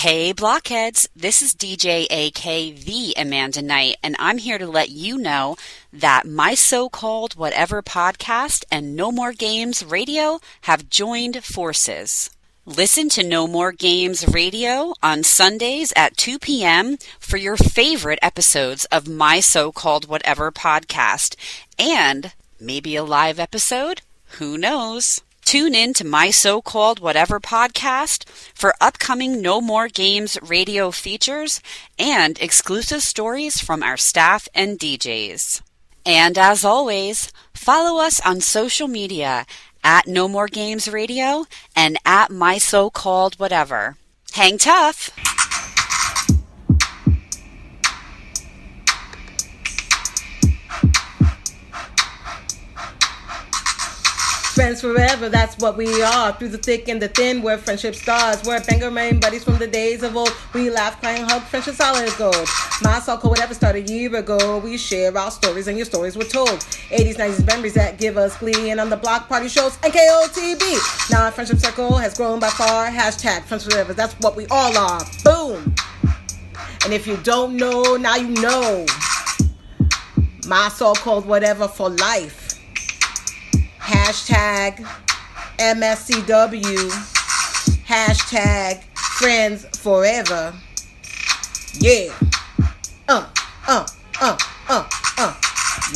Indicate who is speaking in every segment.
Speaker 1: Hey Blockheads, this is DJ AK the Amanda Knight, and I'm here to let you know that my so-called whatever podcast and No More Games Radio have joined forces. Listen to No More Games Radio on Sundays at 2 p.m. for your favorite episodes of my so-called whatever podcast, and maybe a live episode? Who knows? Tune in to my so-called whatever podcast for upcoming No More Games radio features and exclusive stories from our staff and DJs. And as always, follow us on social media at No More Games Radio and at my so-called whatever. Hang tough!
Speaker 2: Friends forever, that's what we are. Through the thick and the thin, we're friendship stars. We're banger main buddies from the days of old. We laugh, cry, and hug, friendship solid gold. My so-called whatever started a year ago. We share our stories and your stories were told. 80s, 90s memories that give us glee. And on the block party shows, NKOTB. Now our friendship circle has grown by far. Hashtag friends forever, that's what we all are. Boom! And if you don't know, now you know. My so-called whatever for life. Hashtag MSCW. Hashtag friends forever. Yeah.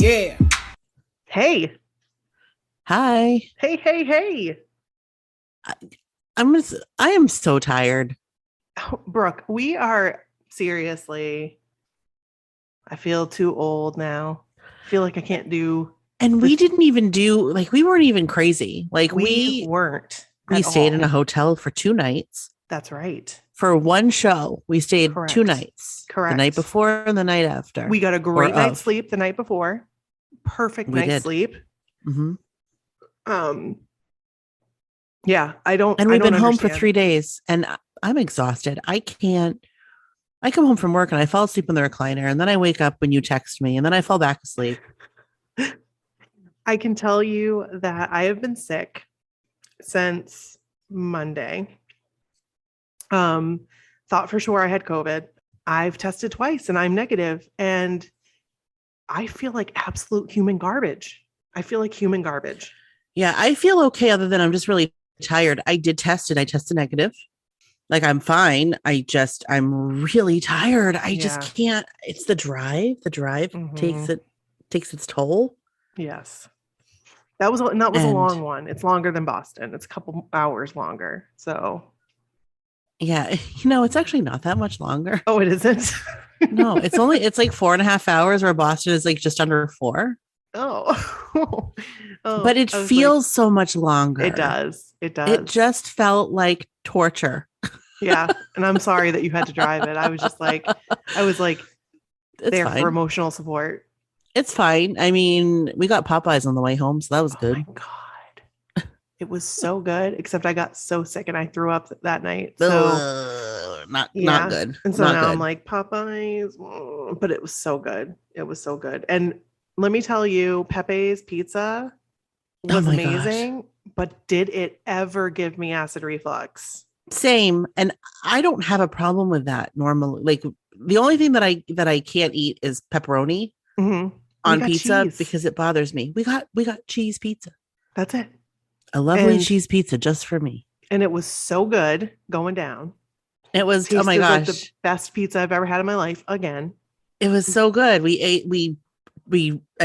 Speaker 2: Yeah.
Speaker 3: Hey.
Speaker 4: Hi.
Speaker 3: Hey.
Speaker 4: I am so tired.
Speaker 3: Oh, Brooke, we are seriously, I feel too old now. I feel like I can't do.
Speaker 4: And we didn't even do, we weren't even crazy.
Speaker 3: We weren't.
Speaker 4: We stayed in a hotel for 2 nights.
Speaker 3: That's right.
Speaker 4: For one show, we stayed
Speaker 3: Correct.
Speaker 4: 2 nights.
Speaker 3: Correct.
Speaker 4: The night before and the night after.
Speaker 3: We got a great night's sleep the night before. Perfect night's sleep.
Speaker 4: Mm-hmm.
Speaker 3: Yeah, I don't.
Speaker 4: And we've
Speaker 3: I don't
Speaker 4: been home for
Speaker 3: understand.
Speaker 4: 3 days, and I'm exhausted. I come home from work and I fall asleep in the recliner, and then I wake up when you text me, and then I fall back asleep.
Speaker 3: I can tell you that I have been sick since Monday. Thought for sure I had COVID. I've tested twice and I'm negative, and I feel like absolute human garbage.
Speaker 4: Yeah, I feel okay other than I'm just really tired. I did test it. I tested negative. I'm fine. I'm really tired. I just can't. It's the drive. The drive takes its toll.
Speaker 3: Yes. That was a long one. It's longer than Boston. It's a couple hours longer. So
Speaker 4: yeah, it's actually not that much longer.
Speaker 3: Oh, it isn't?
Speaker 4: No, it's like 4.5 hours, where Boston is just under 4.
Speaker 3: Oh.
Speaker 4: But it feels so much longer.
Speaker 3: It does.
Speaker 4: It just felt like torture.
Speaker 3: Yeah. And I'm sorry that you had to drive it. I was there
Speaker 4: fine.
Speaker 3: For emotional support.
Speaker 4: It's fine. I mean, we got Popeyes on the way home, so that was good.
Speaker 3: Oh my God. It was so good, except I got so sick and I threw up that night. So
Speaker 4: not good.
Speaker 3: And so
Speaker 4: not
Speaker 3: now
Speaker 4: good.
Speaker 3: I'm like, Popeyes, but it was so good. It was so good. And let me tell you, Pepe's pizza was amazing, but did it ever give me acid reflux?
Speaker 4: Same. And I don't have a problem with that normally. The only thing that I can't eat is pepperoni.
Speaker 3: Mm-hmm.
Speaker 4: On pizza
Speaker 3: cheese.
Speaker 4: Because it bothers me. We got cheese pizza.
Speaker 3: That's it.
Speaker 4: A lovely cheese pizza just for me.
Speaker 3: And it was so good going down.
Speaker 4: It was,
Speaker 3: Tasted
Speaker 4: oh my gosh.
Speaker 3: like the best pizza I've ever had in my life again.
Speaker 4: It was so good. I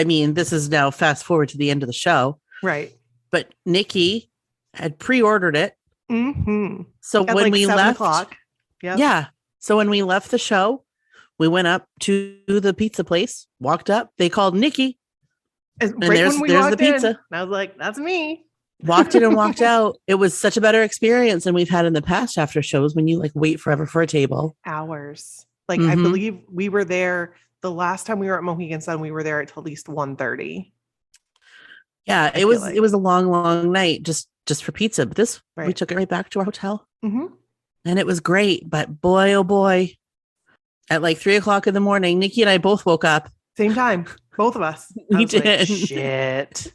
Speaker 4: mean, this is now fast forward to the end of the show.
Speaker 3: Right.
Speaker 4: But Nikki had pre-ordered it.
Speaker 3: Mm-hmm.
Speaker 4: So
Speaker 3: At
Speaker 4: when we
Speaker 3: 7
Speaker 4: left,
Speaker 3: o'clock. Yep.
Speaker 4: Yeah. So when we left the show, we went up to the pizza place, walked up, they called Nikki.
Speaker 3: And
Speaker 4: there's the pizza.
Speaker 3: And I was like, that's me.
Speaker 4: Walked in and walked out. It was such a better experience than we've had in the past after shows when you wait forever for a table.
Speaker 3: Hours. I believe we were there the last time we were at Mohegan Sun, we were there at least 1:30.
Speaker 4: Yeah, it was a long night just for pizza. But we took it right back to our hotel.
Speaker 3: Mm-hmm.
Speaker 4: And it was great. But boy, oh boy, at 3 o'clock in the morning, Nikki and I both woke up.
Speaker 3: Same time. Both of us.
Speaker 4: We did.
Speaker 3: Shit.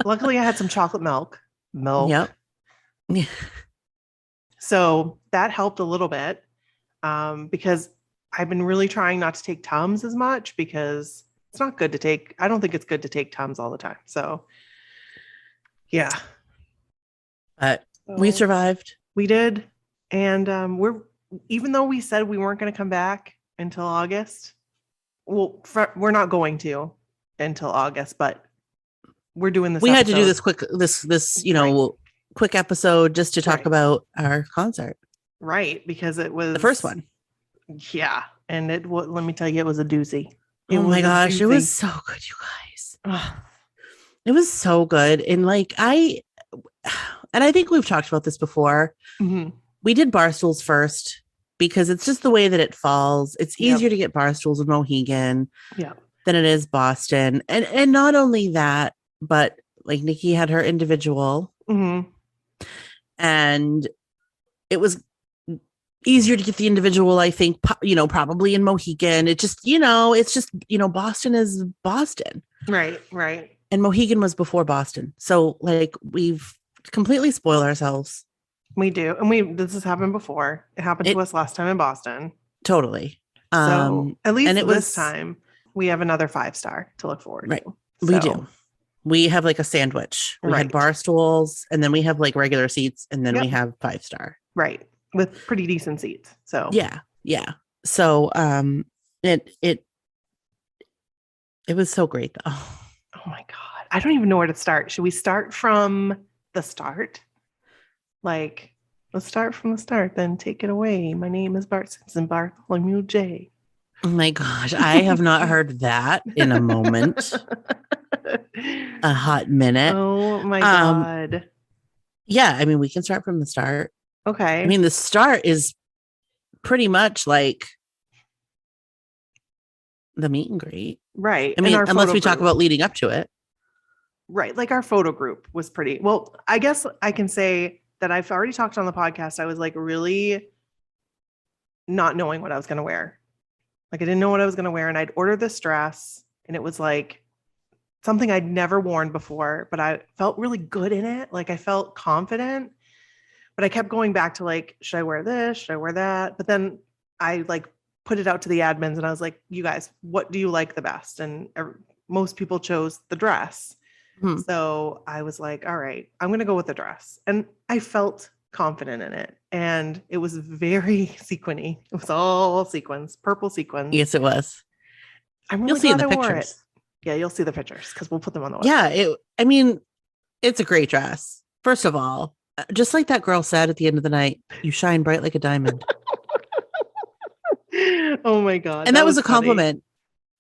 Speaker 3: Luckily, I had some chocolate milk.
Speaker 4: Yep.
Speaker 3: So that helped a little bit. because I've been really trying not to take Tums as much because it's not good to take. I don't think it's good to take Tums all the time. So, yeah.
Speaker 4: But we survived.
Speaker 3: We did. And even though we said we weren't going to come back until August, well, we're not going to until August, but we're doing this.
Speaker 4: We had to do this quick, quick episode just to talk about our concert.
Speaker 3: Right. Because it was
Speaker 4: the first one.
Speaker 3: Yeah. And let me tell you, it was a doozy.
Speaker 4: Oh my gosh. It was so good, you guys. It was so good. And I think we've talked about this before. Mm-hmm. We did Barstools first because it's just the way that it falls. It's easier to get Barstools in Mohegan than it is Boston. And not only that, but Nikki had her individual. Mm-hmm. And it was easier to get the individual, I think, probably in Mohegan. It just, it's just, Boston is Boston.
Speaker 3: Right, right.
Speaker 4: And Mohegan was before Boston. So we've completely spoiled ourselves.
Speaker 3: We do. And this has happened before. It happened to us last time in Boston.
Speaker 4: Totally.
Speaker 3: So at least this time we have another 5-star to look forward to. So.
Speaker 4: We do. We have a sandwich. We had bar stools, and then we have regular seats, and then we have 5-star.
Speaker 3: Right. With pretty decent seats. So
Speaker 4: yeah. So it was so great though.
Speaker 3: Oh my God. I don't even know where to start. Should we start from the start? Let's start from the start, then take it away. My name is Bart Simpson, Bartholomew J.
Speaker 4: Oh my gosh. I have not heard that in a moment. A hot minute.
Speaker 3: Oh my God.
Speaker 4: Yeah. I mean, we can start from the start.
Speaker 3: Okay.
Speaker 4: I mean, the start is pretty much the meet and greet.
Speaker 3: Right.
Speaker 4: I mean, unless we talk about leading up to it.
Speaker 3: Right. Our photo group was pretty, well, I guess I can say that I've already talked on the podcast. I was really not knowing what I was going to wear. I didn't know what I was going to wear. And I'd ordered this dress and it was something I'd never worn before, but I felt really good in it. I felt confident, but I kept going back to should I wear this? Should I wear that? But then I put it out to the admins and I was like, you guys, what do you like the best? And most people chose the dress. Hmm. So I was like, all right, I'm going to go with the dress. And I felt confident in it. And it was very sequiny. It was all sequins, purple sequins.
Speaker 4: Yes, it was.
Speaker 3: I'm really
Speaker 4: You'll see
Speaker 3: glad
Speaker 4: the
Speaker 3: I wore
Speaker 4: pictures.
Speaker 3: it. Yeah, you'll see the pictures because we'll put them on the website.
Speaker 4: Yeah, it's a great dress. First of all, just like that girl said at the end of the night, you shine bright like a diamond.
Speaker 3: Oh my God.
Speaker 4: And that was a compliment.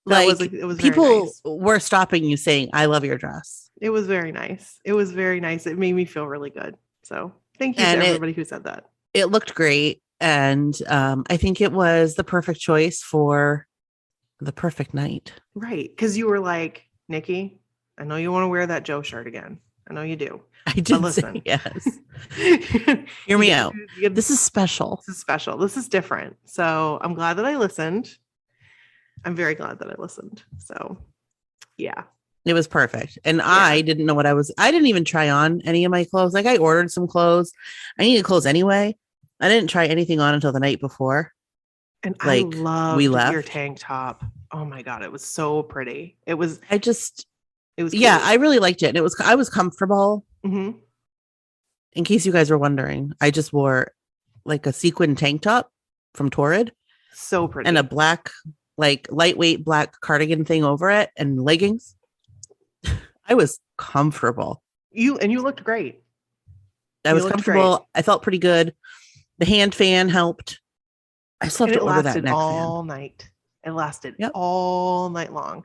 Speaker 3: It was
Speaker 4: people were stopping you saying, I love your dress.
Speaker 3: It was very nice. It was very nice. It made me feel really good. So thank you to everybody who said that.
Speaker 4: It looked great. And I think it was the perfect choice for the perfect night.
Speaker 3: Right. Because you were like, Nikki, I know you want to wear that Joe shirt again. I know you do.
Speaker 4: I did. Listen. Yes. Hear me out. This is special.
Speaker 3: This is special. This is different. So I'm glad that I listened. I'm very glad that I listened. So yeah.
Speaker 4: It was perfect. And I didn't know I didn't even try on any of my clothes. I ordered some clothes. I needed clothes anyway. I didn't try anything on until the night before.
Speaker 3: And I loved your tank top. Oh my God. It was so pretty. It was cool.
Speaker 4: Yeah, I really liked it. And I was comfortable.
Speaker 3: Mm-hmm.
Speaker 4: In case you guys were wondering, I just wore a sequin tank top from Torrid.
Speaker 3: So pretty.
Speaker 4: And a black, lightweight black cardigan thing over it and leggings. I was comfortable.
Speaker 3: You looked great.
Speaker 4: I was comfortable. Great. I felt pretty good. The hand fan helped. I still have to order that neck
Speaker 3: all
Speaker 4: fan.
Speaker 3: Night. It lasted all night long.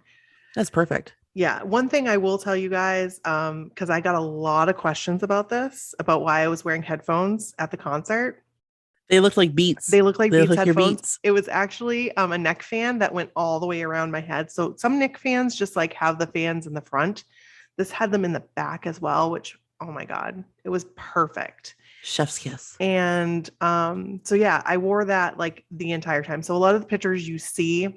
Speaker 4: That's perfect.
Speaker 3: Yeah. One thing I will tell you guys, because I got a lot of questions about why I was wearing headphones at the concert.
Speaker 4: They looked like Beats.
Speaker 3: They looked like Beats headphones. Beats. It was actually a neck fan that went all the way around my head. So some neck fans just have the fans in the front. This had them in the back as well, which, oh my God, it was perfect.
Speaker 4: Chef's kiss.
Speaker 3: And so yeah, I wore that the entire time. So a lot of the pictures you'll see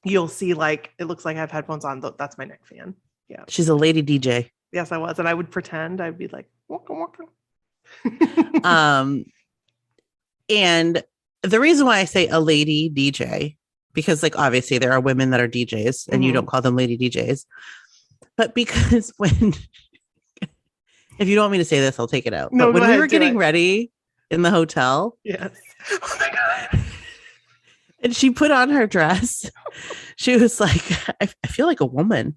Speaker 3: it looks like I have headphones on. That's my neck fan. Yeah.
Speaker 4: She's a lady DJ.
Speaker 3: Yes, I was. And I would pretend I'd be like, waka, waka.
Speaker 4: And the reason why I say a lady DJ, because like obviously there are women that are DJs and you don't call them lady DJs, but because when, if you don't want me to say this, I'll take it out.
Speaker 3: No,
Speaker 4: but when we were getting
Speaker 3: it.
Speaker 4: ready in the hotel,
Speaker 3: yes, oh my God.
Speaker 4: And she put on her dress, she was like, I feel like a woman.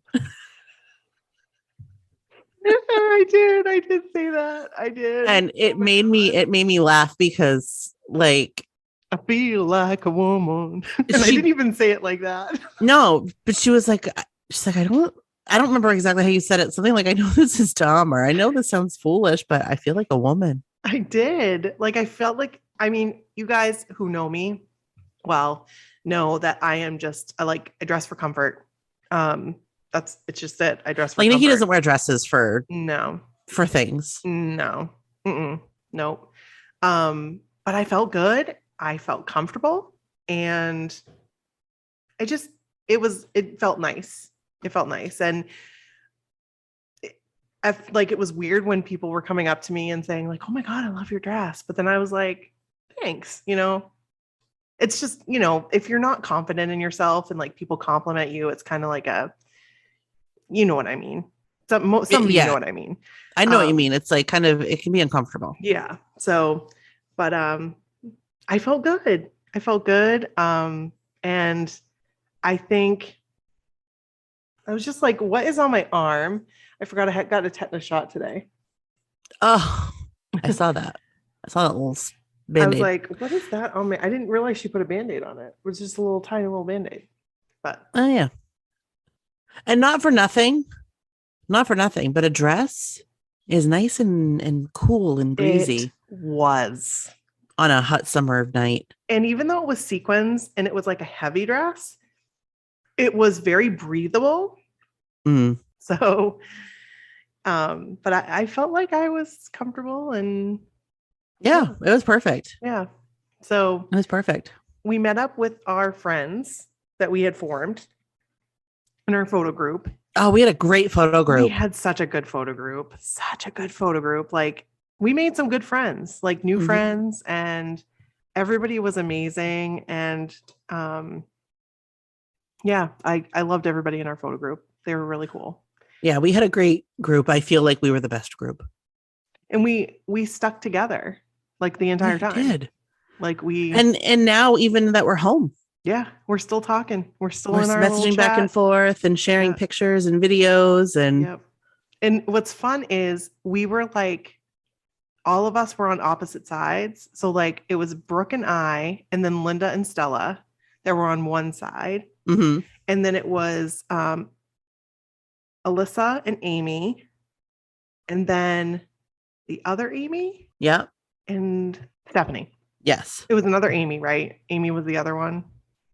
Speaker 3: I did say that. I did.
Speaker 4: And it made me laugh because like
Speaker 3: I feel like a woman. And I didn't even say it like that.
Speaker 4: No, but she's like, I don't remember exactly how you said it. Something like, I know this is dumb, or I know this sounds foolish, but I feel like a woman.
Speaker 3: I did. Like, I felt like, I mean, you guys who know me, well, know that I am just, I dress for comfort. It's just that I dress for
Speaker 4: like
Speaker 3: comfort.
Speaker 4: Nikki doesn't wear dresses for things.
Speaker 3: No. Nope. But I felt good. I felt comfortable, and it felt nice. It felt nice. And it was weird when people were coming up to me and saying like, oh my God, I love your dress. But then I was like, thanks. It's just, if you're not confident in yourself and like people compliment you, it's kind of like you know what I mean? Some of you know what I mean.
Speaker 4: I know what you mean. It's like kind of, it can be uncomfortable.
Speaker 3: Yeah. So, but I felt good. And I think I was just like, what is on my arm? I forgot I got a tetanus shot today.
Speaker 4: Oh, I saw that. I saw that little Band-Aid.
Speaker 3: I was like, what is that on me? I didn't realize she put a Band-Aid on it. It was just a tiny little Band-Aid. But
Speaker 4: oh yeah. And not for nothing, but a dress is nice and cool and breezy.
Speaker 3: It was.
Speaker 4: On a hot summer night.
Speaker 3: And even though it was sequins and it was like a heavy dress, it was very breathable. So, but I felt like I was comfortable and
Speaker 4: yeah, it was perfect.
Speaker 3: Yeah. So
Speaker 4: it was perfect.
Speaker 3: We met up with our friends that we had formed in our photo group.
Speaker 4: Oh, we had a great photo group.
Speaker 3: We had such a good photo group. Like, we made some good friends, like new friends, and everybody was amazing. And yeah, I loved everybody in our photo group. They were really cool.
Speaker 4: Yeah, we had a great group. I feel like we were the best group.
Speaker 3: And we stuck together like the entire time.
Speaker 4: Did.
Speaker 3: Like we
Speaker 4: and now even that we're home.
Speaker 3: Yeah, we're still talking. We're in our
Speaker 4: messaging back and forth and sharing pictures and videos and
Speaker 3: And what's fun is we were like, all of us were on opposite sides. So like it was Brooke and I, and then Linda and Stella that were on one side. And then it was Alyssa and Amy, and then the other Amy.
Speaker 4: Yeah.
Speaker 3: And Stephanie.
Speaker 4: Yes.
Speaker 3: It was another Amy, right? Amy was the other one.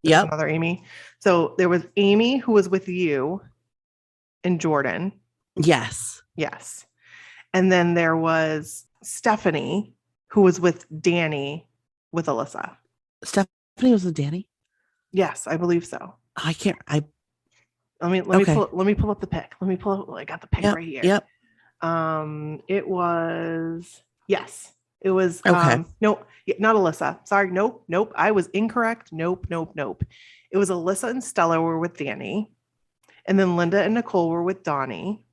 Speaker 4: Yeah.
Speaker 3: Another Amy. So there was Amy who was with you and Jordan.
Speaker 4: Yes.
Speaker 3: Yes. And then there was Stephanie who was with Danny with Alyssa.
Speaker 4: Stephanie was with Danny?
Speaker 3: Yes, I believe so.
Speaker 4: Let
Speaker 3: me pull up the pic. I got the pic right here.
Speaker 4: Yep.
Speaker 3: It was It was
Speaker 4: okay.
Speaker 3: No, not Alyssa. Sorry, nope. I was incorrect. Nope. It was Alyssa and Stella were with Danny, and then Linda and Nicole were with Donnie,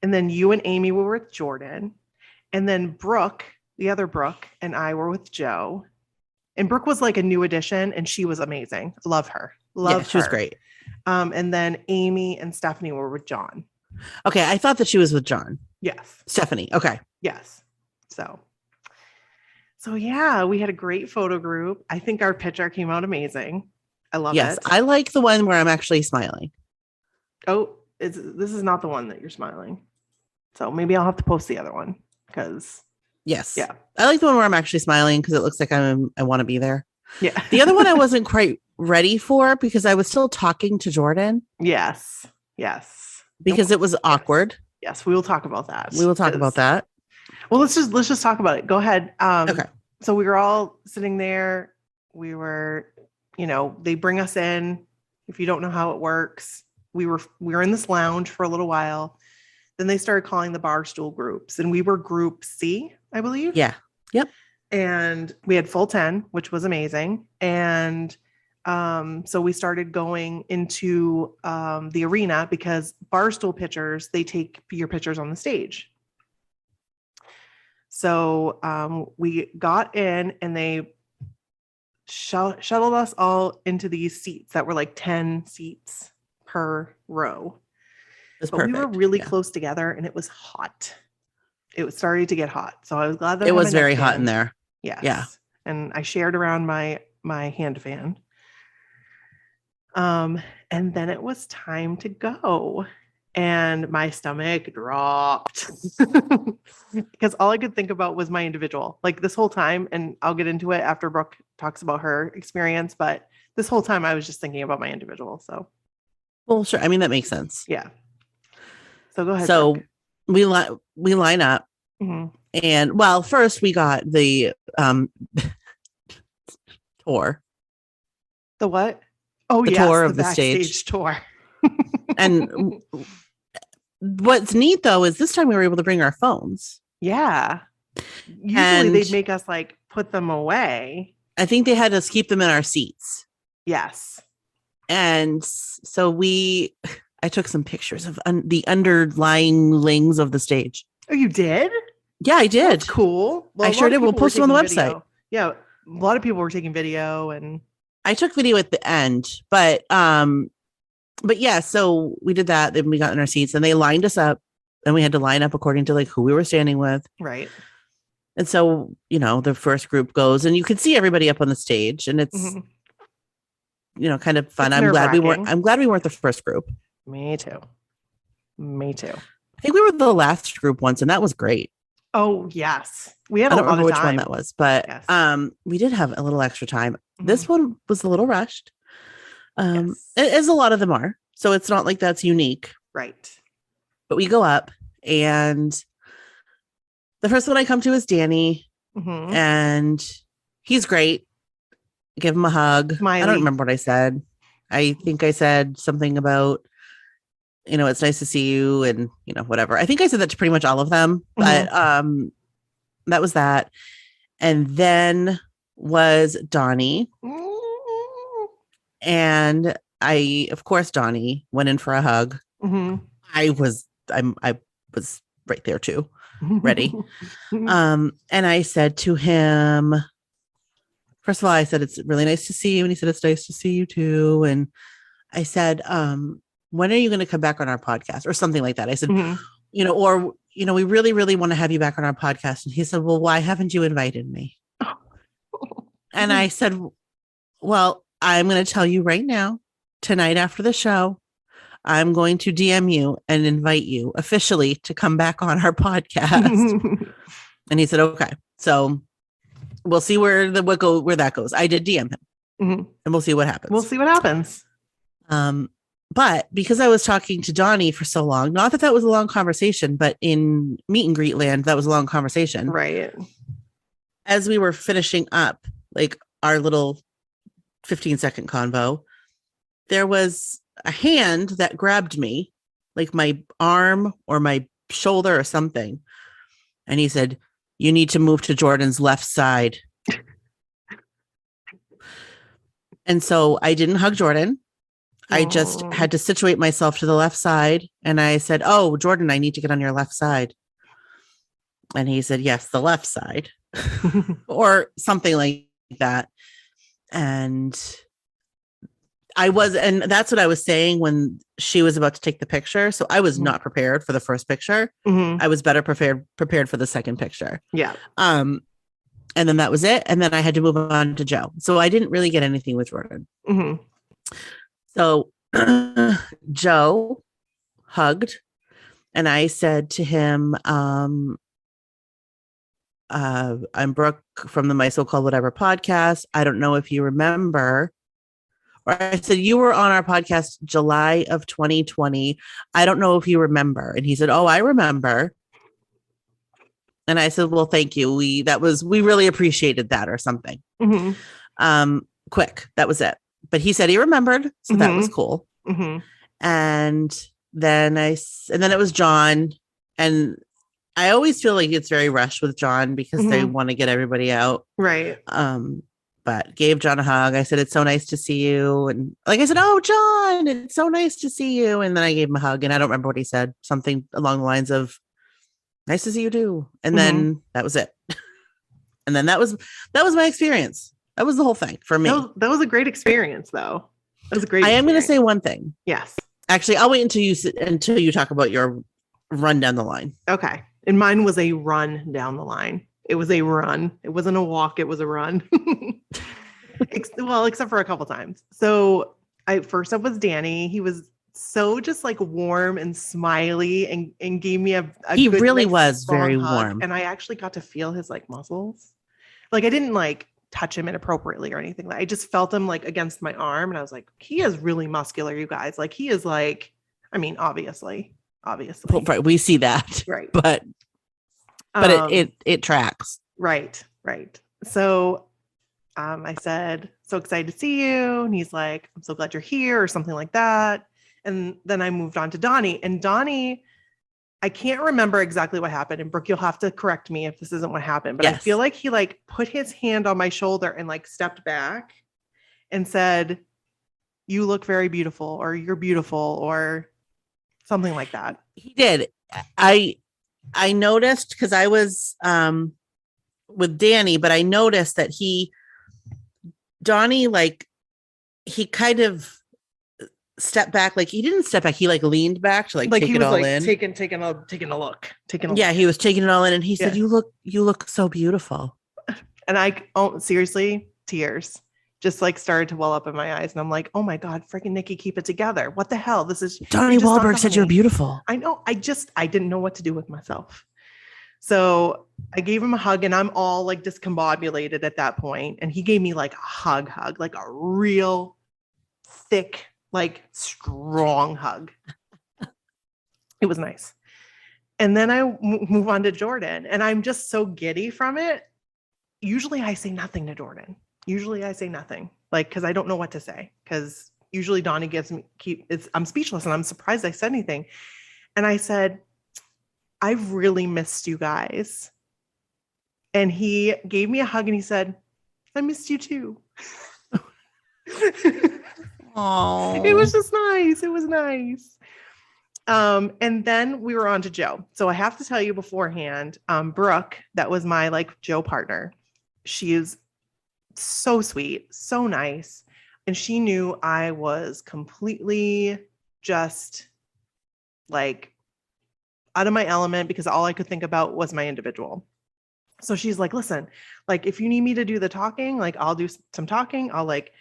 Speaker 3: and then you and Amy were with Jordan, and then Brooke, the other Brooke, and I were with Joe. And Brooke was like a new addition, and she was amazing. Love her.
Speaker 4: She was great.
Speaker 3: And then Amy and Stephanie were with John.
Speaker 4: Okay, I thought that she was with John.
Speaker 3: Yes.
Speaker 4: Stephanie. Okay.
Speaker 3: Yes. So yeah, we had a great photo group. I think our picture came out amazing. I love it.
Speaker 4: Yes, I like the one where I'm actually smiling.
Speaker 3: Oh, this is not the one that you're smiling. So maybe I'll have to post the other one because.
Speaker 4: Yes.
Speaker 3: Yeah.
Speaker 4: I like the one where I'm actually smiling because it looks like I want to be there.
Speaker 3: Yeah.
Speaker 4: The other one I wasn't quite ready for because I was still talking to Jordan.
Speaker 3: Yes.
Speaker 4: Because it was awkward.
Speaker 3: Yes, we will talk about that. Well, let's just talk about it. Go ahead.
Speaker 4: Okay.
Speaker 3: So we were all sitting there. We were, they bring us in. If you don't know how it works, we were in this lounge for a little while. Then they started calling the bar stool groups, and we were group C, I believe.
Speaker 4: Yeah. Yep.
Speaker 3: And we had full 10, which was amazing. And so we started going into the arena because Barstool Pictures, they take your pictures on the stage. So we got in and they shuttled us all into these seats that were like 10 seats per row. But we were really close together and it was hot. It was starting to get hot. So I was glad that
Speaker 4: it was very hot in there.
Speaker 3: Yes.
Speaker 4: Yeah.
Speaker 3: And I shared around my hand fan. And then it was time to go. And my stomach dropped because all I could think about was my individual. Like this whole time, and I'll get into it after Brooke talks about her experience, but this whole time I was just thinking about my individual. So,
Speaker 4: well, sure. I mean, that makes sense.
Speaker 3: Yeah. So go ahead.
Speaker 4: So
Speaker 3: Brooke.
Speaker 4: we line up, and well, first we got the tour.
Speaker 3: The what? Oh,
Speaker 4: the tour of the stage
Speaker 3: tour.
Speaker 4: And what's neat though is this time we were able to bring our phones.
Speaker 3: Yeah. Usually they'd make us like put them away.
Speaker 4: I think they had us keep them in our seats.
Speaker 3: Yes.
Speaker 4: And so I took some pictures of the underlying lings of the stage.
Speaker 3: Oh, you did?
Speaker 4: Yeah, I did.
Speaker 3: That's cool. Well,
Speaker 4: I sure did. We'll post them on the website.
Speaker 3: Video. Yeah. A lot of people were taking video and
Speaker 4: I took video at the end, but yeah, so we did that. Then we got in our seats and they lined us up and we had to line up according to like who we were standing with.
Speaker 3: Right.
Speaker 4: And so, the first group goes and you can see everybody up on the stage and it's, kind of fun. I'm glad we weren't the first group.
Speaker 3: Me too.
Speaker 4: I think we were the last group once and that was great.
Speaker 3: Oh, yes. We had a lot of time. I don't remember which one
Speaker 4: that was, but yes. We did have a little extra time. This one was a little rushed. As a lot of them are. So it's not like that's unique.
Speaker 3: Right.
Speaker 4: But we go up and the first one I come to is Danny and he's great. Give him a hug. Smiley. I don't remember what I said. I think I said something about, it's nice to see you and, whatever. I think I said that to pretty much all of them, but that was that. And then was Donnie. And of course, Donnie went in for a hug. I was right there too, ready. And I said to him, first of all, I said, it's really nice to see you. And he said, it's nice to see you too. And I said, when are you going to come back on our podcast or something like that? I said, we really, really want to have you back on our podcast. And he said, well, why haven't you invited me? And I said, well, I'm going to tell you right now, tonight after the show, I'm going to DM you and invite you officially to come back on our podcast. And he said, okay. So we'll see where that goes. I did DM him and we'll see what happens. But because I was talking to Donnie for so long, not that was a long conversation, but in meet and greet land, that was a long conversation.
Speaker 3: Right.
Speaker 4: As we were finishing up like our little 15-second convo, there was a hand that grabbed me, like my arm or my shoulder or something. And he said, you need to move to Jordan's left side. And so I didn't hug Jordan. I just had to situate myself to the left side. And I said, oh, Jordan, I need to get on your left side. And he said, yes, the left side or something like that. And that's what I was saying when she was about to take the picture. So I was not prepared for the first picture. I was better prepared for the second picture.
Speaker 3: Yeah.
Speaker 4: And then that was it. And then I had to move on to Joe. So I didn't really get anything with Jordan. So Joe hugged and I said to him, I'm Brooke from the My So-Called Whatever podcast. I don't know if you remember. Or I said, you were on our podcast July of 2020. I don't know if you remember. And he said, oh, I remember. And I said, well, thank you. We really appreciated that or something. Quick. That was it. But he said he remembered. So that was cool. And then it was John. And I always feel like it's very rushed with John because they want to get everybody out.
Speaker 3: Right.
Speaker 4: But gave John a hug. I said, it's so nice to see you. And like I said, oh, John, it's so nice to see you. And then I gave him a hug and I don't remember what he said. Something along the lines of nice to see you too. And then that was it. And then that was my experience. That was the whole thing for me.
Speaker 3: That was a great experience though. That was a great
Speaker 4: I am going to say one thing.
Speaker 3: Yes.
Speaker 4: Actually, I'll wait until you talk about your run down the line.
Speaker 3: Okay. And mine was a run down the line. It was a run. It wasn't a walk. It was a run. Except for a couple times. So first up was Danny. He was so just like warm and smiley and gave me a
Speaker 4: he
Speaker 3: good,
Speaker 4: really
Speaker 3: like,
Speaker 4: was very
Speaker 3: hug.
Speaker 4: warm.
Speaker 3: And I actually got to feel his like muscles. Like I didn't like touch him inappropriately or anything. I just felt him like against my arm. And I was like, he is really muscular, you guys. Like he is like, I mean, obviously.
Speaker 4: Right, we see that.
Speaker 3: Right.
Speaker 4: But it tracks.
Speaker 3: Right. So I said, so excited to see you. And he's like, I'm so glad you're here or something like that. And then I moved on to Donnie. And Donnie, I can't remember exactly what happened. And Brooke, you'll have to correct me if this isn't what happened. But yes. I feel like he like put his hand on my shoulder and like stepped back and said, you look very beautiful or you're beautiful or something like that.
Speaker 4: He did. I noticed because I was with Danny, but I noticed that Donnie, like he kind of stepped back. Like he didn't step back. He like leaned back to like take it all in.
Speaker 3: Taking a look.
Speaker 4: Yeah, he was taking it all in. And he said, you look so beautiful.
Speaker 3: And seriously, tears just like started to well up in my eyes. And I'm like, oh my God, freaking Nikki, keep it together. What the hell? This is
Speaker 4: Donnie Wahlberg said you're beautiful.
Speaker 3: I know. I didn't know what to do with myself. So I gave him a hug and I'm all like discombobulated at that point. And he gave me like a hug, like a real thick, like strong hug. It was nice. And then I move on to Jordan and I'm just so giddy from it. Usually I say nothing to Jordan. Like, cause I don't know what to say. Cause usually Donnie I'm speechless and I'm surprised I said anything. And I said, I've really missed you guys. And he gave me a hug and he said, I missed you too.
Speaker 4: Oh,
Speaker 3: it was just nice. It was nice. And then we were on to Joe. So I have to tell you beforehand, Brooke, that was my like Joe partner. She is so sweet, so nice. And she knew I was completely just like out of my element because all I could think about was my individual. So she's like, listen, like if you need me to do the talking, like I'll do some talking. I'll like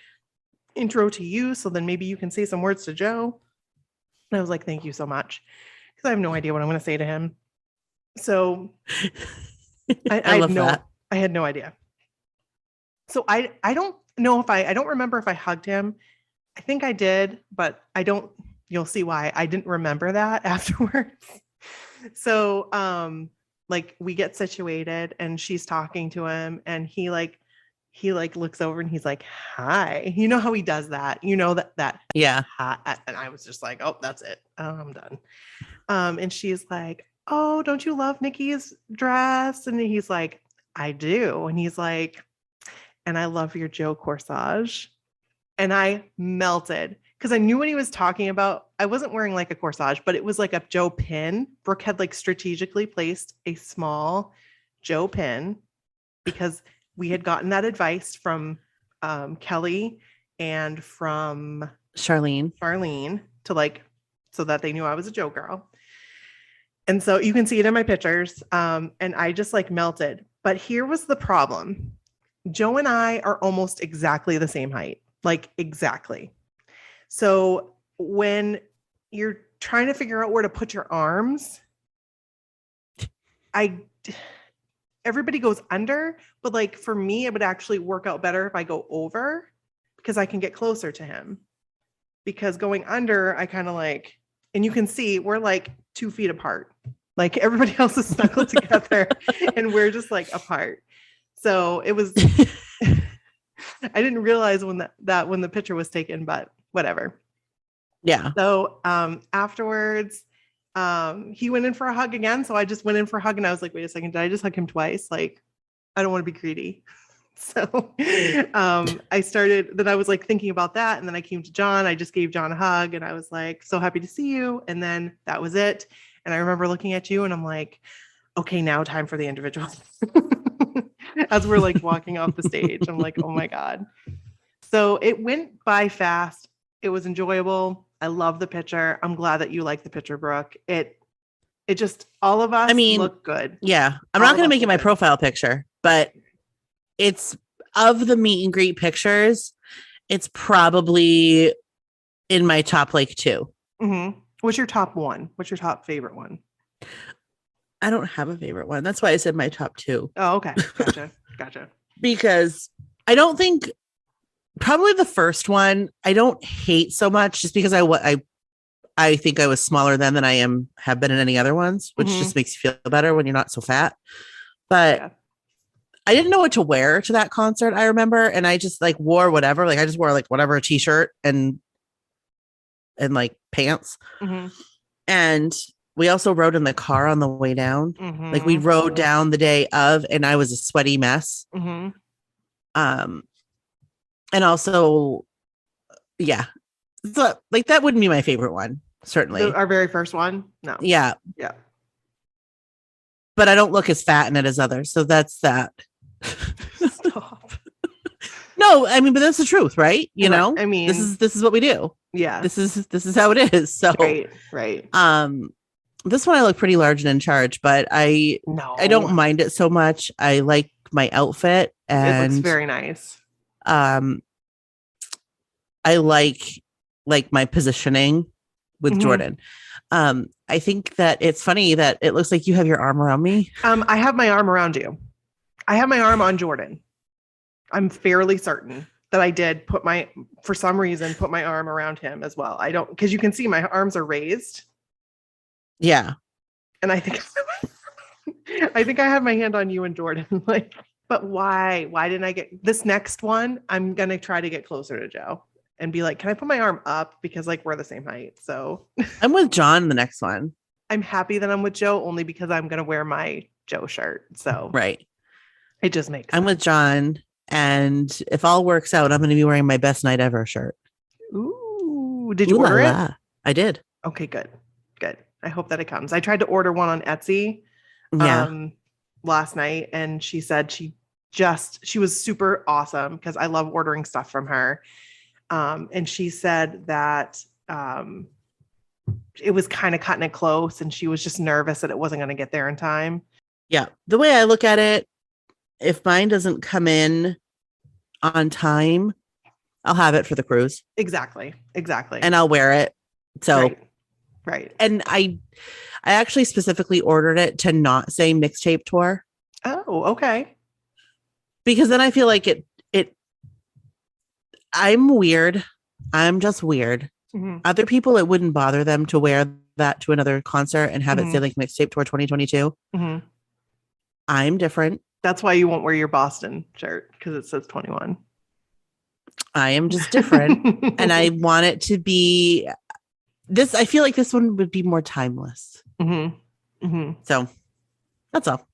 Speaker 3: intro to you. So then maybe you can say some words to Joe. And I was like, thank you so much. Because I have no idea what I'm going to say to him. So I had no idea. So I don't know I don't remember if I hugged him. I think I did, but you'll see why I didn't remember that afterwards. So, like we get situated and she's talking to him and he looks over and he's like, hi, you know how he does that, that.
Speaker 4: Yeah.
Speaker 3: Hi. And I was just like, oh, that's it. I'm done. And she's like, oh, don't you love Nikki's dress? And he's like, I do. And he's like, and I love your Joe corsage. And I melted because I knew what he was talking about. I wasn't wearing like a corsage, but it was like a Joe pin. Brooke had like strategically placed a small Joe pin because we had gotten that advice from Kelly and from Charlene to like, so that they knew I was a Joe girl. And so you can see it in my pictures. And I just like melted. But here was the problem. Joe and I are almost exactly the same height, like exactly. So when you're trying to figure out where to put your arms, everybody goes under, but like for me, it would actually work out better if I go over because I can get closer to him. Because going under, I kind of like, and you can see we're like 2 feet apart. Like everybody else is snuggled together and we're just like apart. So it was, I didn't realize when when the picture was taken, but whatever.
Speaker 4: Yeah.
Speaker 3: So afterwards, he went in for a hug again. So I just went in for a hug and I was like, wait a second, did I just hug him twice? Like, I don't want to be greedy. So I started, then I was like thinking about that. And then I came to John, I just gave John a hug and I was like, so happy to see you. And then that was it. And I remember looking at you and I'm like, okay, now time for the individual. As we're like walking off the stage, I'm like, oh my God. So it went by fast. It was enjoyable. I love the picture. I'm glad that you like the picture, Brooke. It just, all of us look good.
Speaker 4: Yeah. I'm not going to make it my profile picture, but it's of the meet and greet pictures. It's probably in my top like 2.
Speaker 3: Mm-hmm. What's your top one? What's your top favorite one?
Speaker 4: I don't have a favorite one. That's why I said my top 2.
Speaker 3: Oh, okay. Gotcha.
Speaker 4: Because I don't think probably the first one I don't hate so much just because I think I was smaller then than I have been in any other ones, which just makes you feel better when you're not so fat. But I didn't know what to wear to that concert, I remember. And I just like wore whatever. Like I just wore like whatever, a t-shirt and like pants. Mm-hmm. And we also rode in the car on the way down. Mm-hmm. Like we rode down the day of, and I was a sweaty mess. Mm-hmm. And also, yeah. So like that wouldn't be my favorite one, certainly.
Speaker 3: Our very first one? No.
Speaker 4: Yeah.
Speaker 3: Yeah.
Speaker 4: But I don't look as fat in it as others. So that's that.
Speaker 3: Stop.
Speaker 4: No, I mean, but that's the truth, right? You know,
Speaker 3: I mean,
Speaker 4: this is what we do.
Speaker 3: Yeah.
Speaker 4: This is how it is. So
Speaker 3: right.
Speaker 4: This one I look pretty large and in charge, but I don't mind it so much. I like my outfit and
Speaker 3: it looks very nice.
Speaker 4: I like my positioning with Jordan. I think that it's funny that it looks like you have your arm around me.
Speaker 3: I have my arm around you. I have my arm on Jordan. I'm fairly certain that I did for some reason, put my arm around him as well. Because you can see my arms are raised.
Speaker 4: Yeah.
Speaker 3: And I think, I have my hand on you and Jordan. Like, but why? Why didn't I get this next one? I'm going to try to get closer to Joe and be like, can I put my arm up? Because like, we're the same height. So
Speaker 4: I'm with John in the next one.
Speaker 3: I'm happy that I'm with Joe only because I'm going to wear my Joe shirt. So
Speaker 4: right.
Speaker 3: It just makes sense.
Speaker 4: I'm with John. And if all works out, I'm going to be wearing my best night ever shirt.
Speaker 3: Ooh, did you order it?
Speaker 4: I did.
Speaker 3: Okay, good. I hope that it comes. I tried to order one on Etsy last night, and she said she was super awesome because I love ordering stuff from her. And she said that it was kind of cutting it close, and she was just nervous that it wasn't going to get there in time.
Speaker 4: Yeah. The way I look at it, if mine doesn't come in on time, I'll have it for the cruise.
Speaker 3: Exactly.
Speaker 4: And I'll wear it. So,
Speaker 3: right.
Speaker 4: And I actually specifically ordered it to not say Mixtape Tour.
Speaker 3: Oh, okay.
Speaker 4: Because then I feel like I'm weird. I'm just weird. Mm-hmm. Other people, it wouldn't bother them to wear that to another concert and have it say like Mixtape Tour 2022. Mm-hmm. I'm different.
Speaker 3: That's why you won't wear your Boston shirt because it says 21.
Speaker 4: I am just different. And I want it to be this. I feel like this one would be more timeless. Mm-hmm. Mm-hmm. So that's all.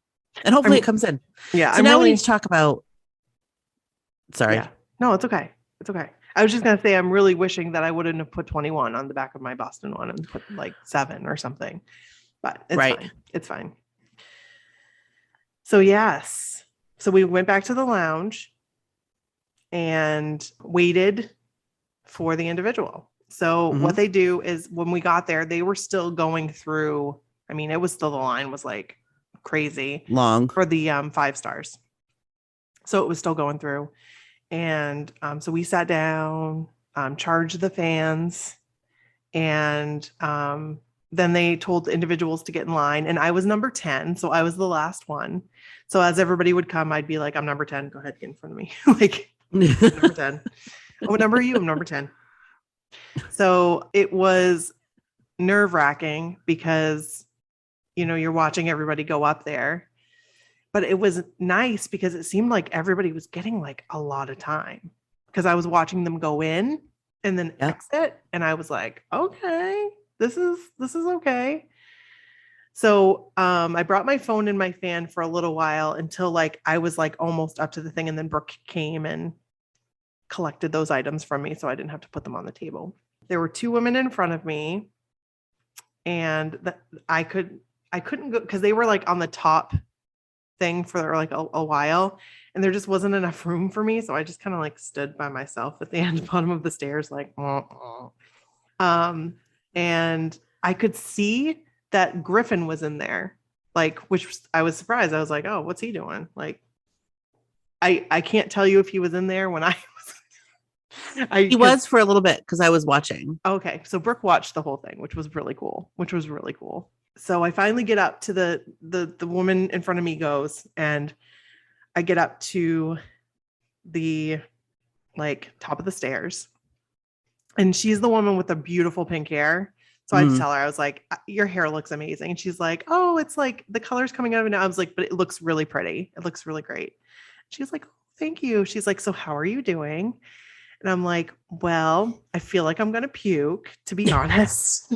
Speaker 4: And hopefully it comes in.
Speaker 3: Yeah.
Speaker 4: So now we need to talk about. Sorry.
Speaker 3: Yeah. No, it's okay. I was just going to say, I'm really wishing that I wouldn't have put 21 on the back of my Boston one and put like 7 or something, but it's fine. It's fine. So yes. So we went back to the lounge and waited for the individual. So what they do is when we got there, they were still going through. I mean, the line was like crazy
Speaker 4: long
Speaker 3: for the 5 stars. So it was still going through. And so we sat down, charged the fans, and then they told the individuals to get in line. And I was number 10. So I was the last one. So as everybody would come, I'd be like, I'm number 10. Go ahead, get in front of me. Like, number 10. Oh, what number are you? I'm number 10. So it was nerve-wracking because, you're watching everybody go up there. But it was nice because it seemed like everybody was getting like a lot of time because I was watching them go in and then exit. And I was like, okay, this is okay. So I brought my phone and my fan for a little while until like I was like almost up to the thing, and then Brooke came and collected those items from me, so I didn't have to put them on the table. There were two women in front of me, and I couldn't go because they were like on the top thing for like a while, and there just wasn't enough room for me, so I just kind of like stood by myself at the end bottom of the stairs like and I could see that Griffin was in there, like, which I was surprised. I was like, oh, what's he doing? Like, I can't tell you if he was in there when I was.
Speaker 4: He was for a little bit because I was watching.
Speaker 3: Okay, so Brooke watched the whole thing, which was really cool. So I finally get up to the woman in front of me goes, and I get up to the like top of the stairs, and she's the woman with the beautiful pink hair. So I had to tell her, I was like, your hair looks amazing. And she's like, oh, it's like the color's coming out of it now. I was like, but it looks really pretty. It looks really great. She's like, oh, thank you. She's like, so how are you doing? And I'm like, well, I feel like I'm going to puke, to be honest.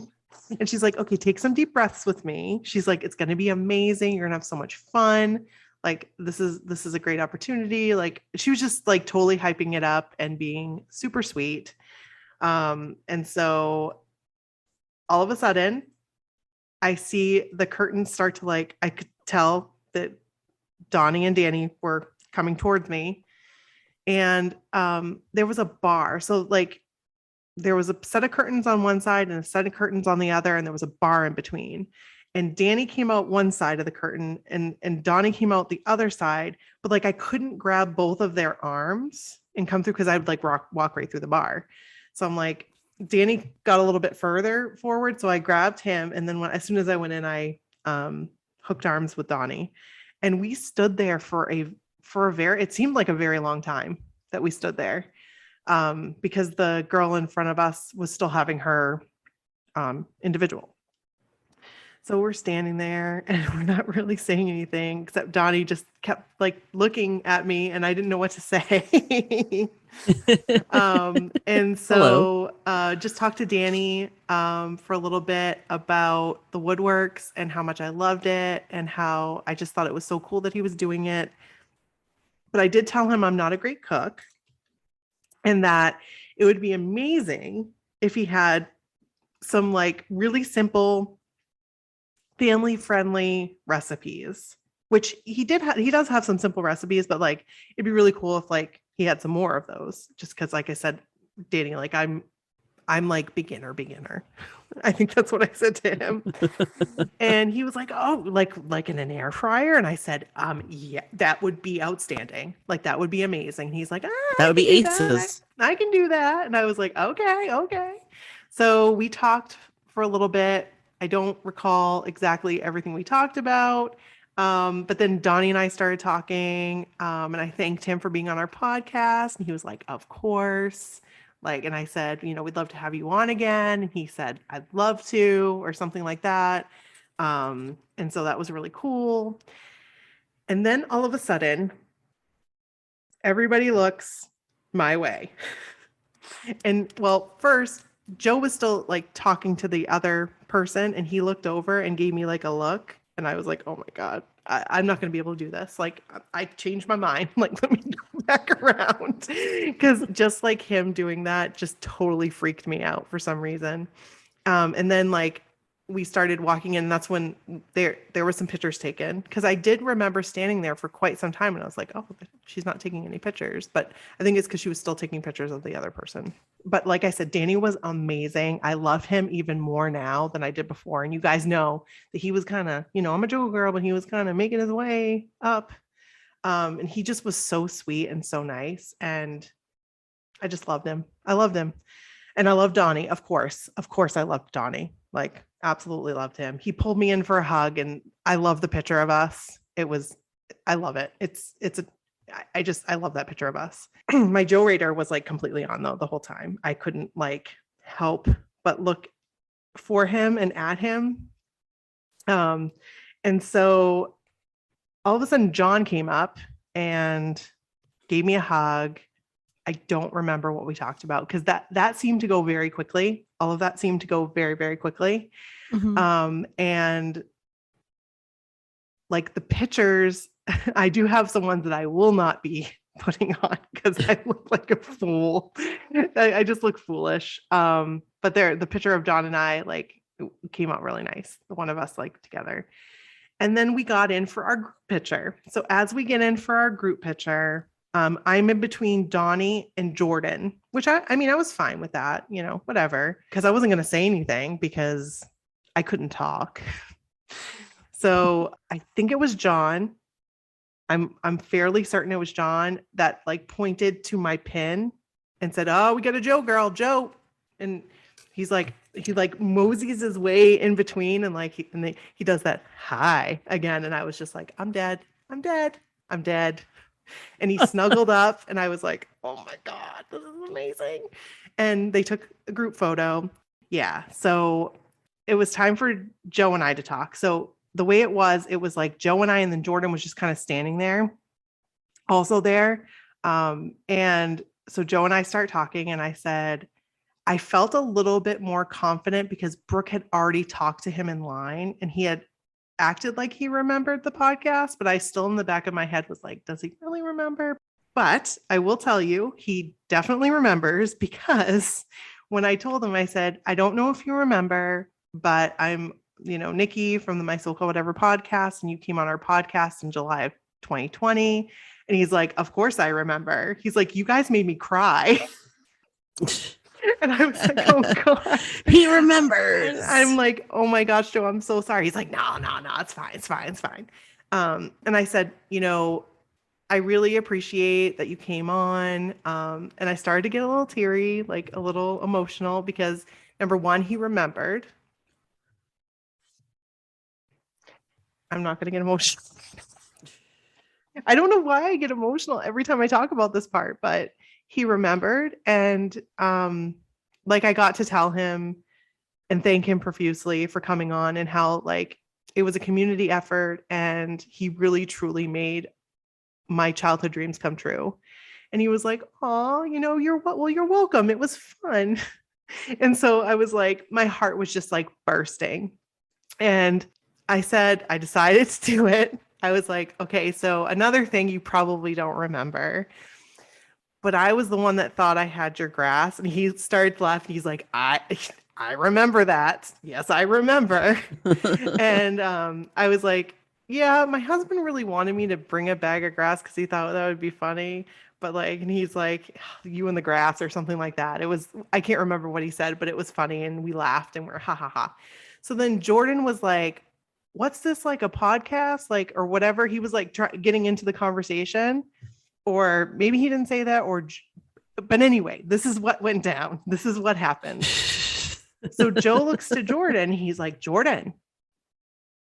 Speaker 3: And she's like, okay, take some deep breaths with me. She's like, it's going to be amazing. You're going to have so much fun. Like, this is a great opportunity. Like, she was just like totally hyping it up and being super sweet. And so all of a sudden I see the curtains start to like, I could tell that Donnie and Danny were coming towards me, and there was a bar. So like there was a set of curtains on one side and a set of curtains on the other, and there was a bar in between. And Danny came out one side of the curtain and Donnie came out the other side, but like I couldn't grab both of their arms and come through because I would like walk right through the bar. So I'm like, Danny got a little bit further forward, so I grabbed him, and then as soon as I went in, I hooked arms with Donnie, and we stood there for it seemed like a very long time that we stood there, because the girl in front of us was still having her individual. So we're standing there and we're not really saying anything, except Donnie just kept like looking at me, and I didn't know what to say. And so just talked to Danny for a little bit about the woodworks and how much I loved it and how I just thought it was so cool that he was doing it. But I did tell him I'm not a great cook, and that it would be amazing if he had some like really simple family friendly recipes, which he does have some simple recipes, but like it'd be really cool if like he had some more of those, just because like I said, Danny, like I'm like beginner. I think that's what I said to him. And he was like, oh, like in an air fryer. And I said, yeah, that would be outstanding. Like that would be amazing. He's like,
Speaker 4: that would be aces.
Speaker 3: I can do that. And I was like, okay. So we talked for a little bit. I don't recall exactly everything we talked about. But then Donnie and I started talking, and I thanked him for being on our podcast. And he was like, of course. Like, and I said, we'd love to have you on again. And he said, I'd love to, or something like that. And so that was really cool. And then all of a sudden, everybody looks my way. And well, first, Joe was still like talking to the other person, and he looked over and gave me like a look, and I was like, oh my God, I'm not going to be able to do this. Like I changed my mind. Like, let me go back around, because just like him doing that just totally freaked me out for some reason. And then like we started walking in, and that's when there were some pictures taken, because I did remember standing there for quite some time, and I was like, oh, she's not taking any pictures. But I think it's because she was still taking pictures of the other person. But like I said, Danny was amazing. I love him even more now than I did before. And you guys know that he was kind of, I'm a Joe girl, but he was kind of making his way up. And he just was so sweet and so nice. And I just loved him. I loved him. And I love Donnie, of course. Of course, I loved Donnie. Like, absolutely loved him. He pulled me in for a hug, and I love the picture of us. I love it. I love that picture of us. My Joe radar was like completely on though the whole time. I couldn't like help but look for him and at him. And so all of a sudden John came up and gave me a hug. I don't remember what we talked about, because that seemed to go very quickly. All of that seemed to go very, very quickly. Mm-hmm. And like the pictures, I do have some ones that I will not be putting on because I look like a fool. I just look foolish. But the picture of John and I like came out really nice. The one of us like together. And then we got in for our group picture. So as we get in for our group picture, I'm in between Donnie and Jordan, which I mean, I was fine with that, you know, whatever, because I wasn't going to say anything because I couldn't talk. So I think it was John. I'm fairly certain it was John that like pointed to my pin and said, "Oh, we got a Joe girl, Joe." And he moseys his way in between and like he does that hi again. And I was just like, I'm dead. And he snuggled up and I was like, oh my God, this is amazing. And they took a group photo. Yeah. So it was time for Joe and I to talk. So the way it was like Joe and I, and then Jordan was just kind of standing there, also there. And so Joe and I start talking and I said, I felt a little bit more confident because Brooke had already talked to him in line and he had acted like he remembered the podcast, but I still in the back of my head was like, does he really remember? But I will tell you, he definitely remembers because when I told him, I said, I don't know if you remember, but I'm, Nikki from the My So Called Whatever podcast, and you came on our podcast in July of 2020. And he's like, of course I remember. He's like, you guys made me cry. And I was like, oh God.
Speaker 4: He remembers.
Speaker 3: And I'm like, oh my gosh, Joe, I'm so sorry. He's like, no, it's fine. And I said, I really appreciate that you came on. And I started to get a little teary, like a little emotional because number one, he remembered. I'm not going to get emotional. I don't know why I get emotional every time I talk about this part, but he remembered. And like I got to tell him and thank him profusely for coming on and how like it was a community effort and he really truly made my childhood dreams come true. And he was like, oh, you're welcome. It was fun. And so I was like, my heart was just like bursting. And I said, I decided to do it. I was like, okay, so another thing you probably don't remember, but I was the one that thought I had your grass. And he started laughing. He's like, I remember that. Yes, I remember. And I was like, yeah, my husband really wanted me to bring a bag of grass because he thought that would be funny. But like, and he's like, you and the grass or something like that. It was, I can't remember what he said, but it was funny. And we laughed and we're ha ha ha. So then Jordan was like, what's this, like a podcast, like, or whatever. He was like getting into the conversation, or maybe he didn't say that, but anyway, this is what went down. This is what happened. So Joe looks to Jordan. He's like, Jordan,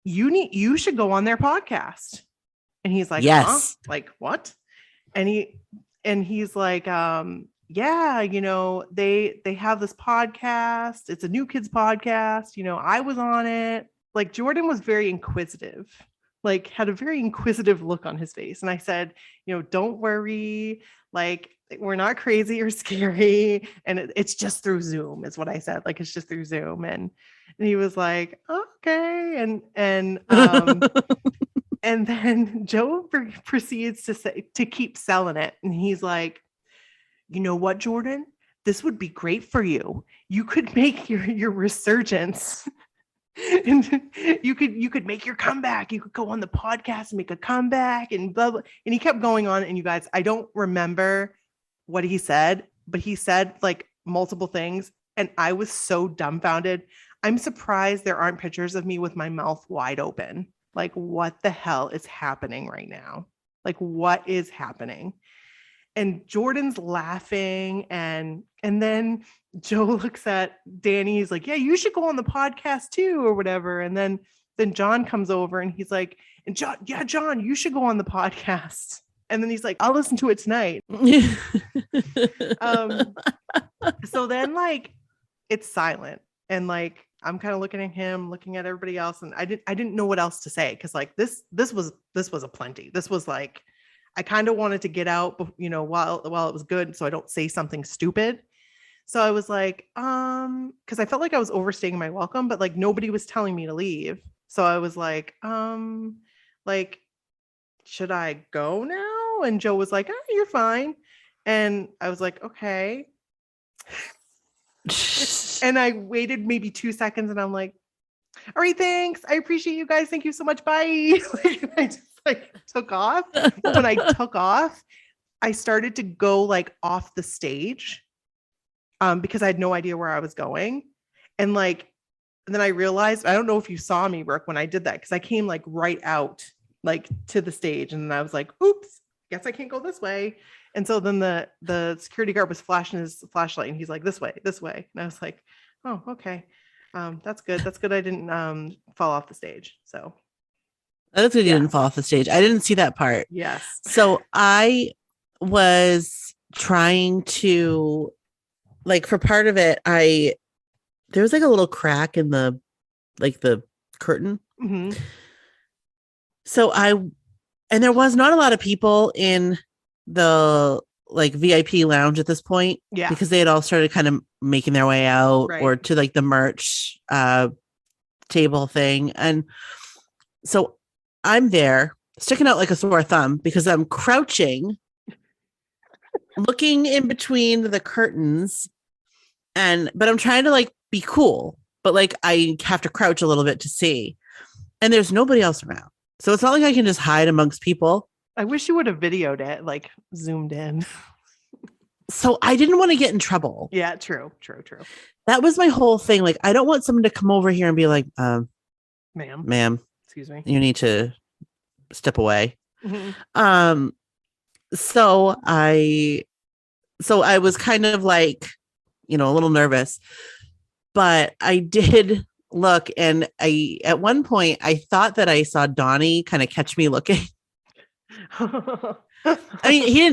Speaker 3: you should go on their podcast. And he's like,
Speaker 4: yes.
Speaker 3: Huh? Like what? And he's like, yeah, they have this podcast. It's a New Kids podcast. I was on it. Like Jordan was very inquisitive, like had a very inquisitive look on his face. And I said, don't worry. Like we're not crazy or scary. And it's just through Zoom is what I said. Like, it's just through Zoom. And he was like, okay. And and then Joe proceeds to keep selling it. And he's like, you know what, Jordan, this would be great for you. You could make your resurgence. And you could make your comeback. You could go on the podcast and make a comeback and blah, blah. And he kept going on. And you guys, I don't remember what he said, but he said like multiple things. And I was so dumbfounded. I'm surprised there aren't pictures of me with my mouth wide open. Like, what the hell is happening right now? Like, what is happening? And Jordan's laughing. And then Joe looks at Danny. He's like, yeah, you should go on the podcast too, or whatever. And then John comes over and he's like, and John, you should go on the podcast. And then he's like, I'll listen to it tonight. So then like, it's silent. And like, I'm kind of looking at him, looking at everybody else. And I didn't know what else to say. Cause like this was a plenty. This was like, I kind of wanted to get out, while it was good. So I don't say something stupid. So I was like, cause I felt like I was overstaying my welcome, but like nobody was telling me to leave. So I was like, like, should I go now? And Joe was like, oh, you're fine. And I was like, okay. And I waited maybe 2 seconds and I'm like, all right, thanks. I appreciate you guys. Thank you so much. Bye. Like, I just like took off. But when I took off, I started to go like off the stage because I had no idea where I was going. And then I realized, I don't know if you saw me, Brooke, when I did that, because I came like right out like to the stage. And then I was like, oops, guess I can't go this way. And so then the security guard was flashing his flashlight and he's like, this way. And I was like, oh, okay. That's good. That's good. I didn't fall off the stage. So
Speaker 4: that's good. You didn't fall off the stage. I didn't see that part.
Speaker 3: Yes.
Speaker 4: So I was trying to, like, for part of it, there was like a little crack in the curtain.
Speaker 3: Mm-hmm.
Speaker 4: So and there was not a lot of people in the like VIP lounge at this point, because they had all started kind of making their way out or to like the merch table thing. And so I'm there sticking out like a sore thumb because I'm crouching, looking in between the curtains, but I'm trying to like be cool, but like I have to crouch a little bit to see, and there's nobody else around. So it's not like I can just hide amongst people.
Speaker 3: I wish you would have videoed it, like zoomed in.
Speaker 4: So I didn't want to get in trouble.
Speaker 3: Yeah, true.
Speaker 4: That was my whole thing. Like, I don't want someone to come over here and be like, ma'am,
Speaker 3: excuse me,
Speaker 4: you need to step away.
Speaker 3: Mm-hmm.
Speaker 4: So I was kind of like, a little nervous, but I did look, and at one point I thought that I saw Donnie kind of catch me looking. I mean, he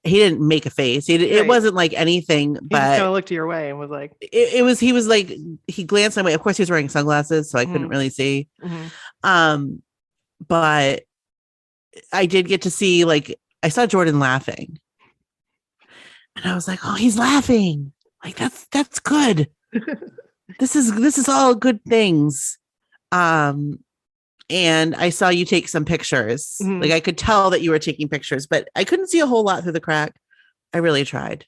Speaker 4: didn't make a face. It wasn't like anything, but
Speaker 3: he just kind of looked your way and was like,
Speaker 4: he was like, he glanced my way. Of course he was wearing sunglasses, so I couldn't really see.
Speaker 3: Mm-hmm.
Speaker 4: But I did get to see, like, I saw Jordan laughing and I was like, oh, he's laughing. Like, that's good. This is all good things. And I saw you take some pictures. Mm-hmm. Like, I could tell that you were taking pictures, but I couldn't see a whole lot through the crack. I really tried.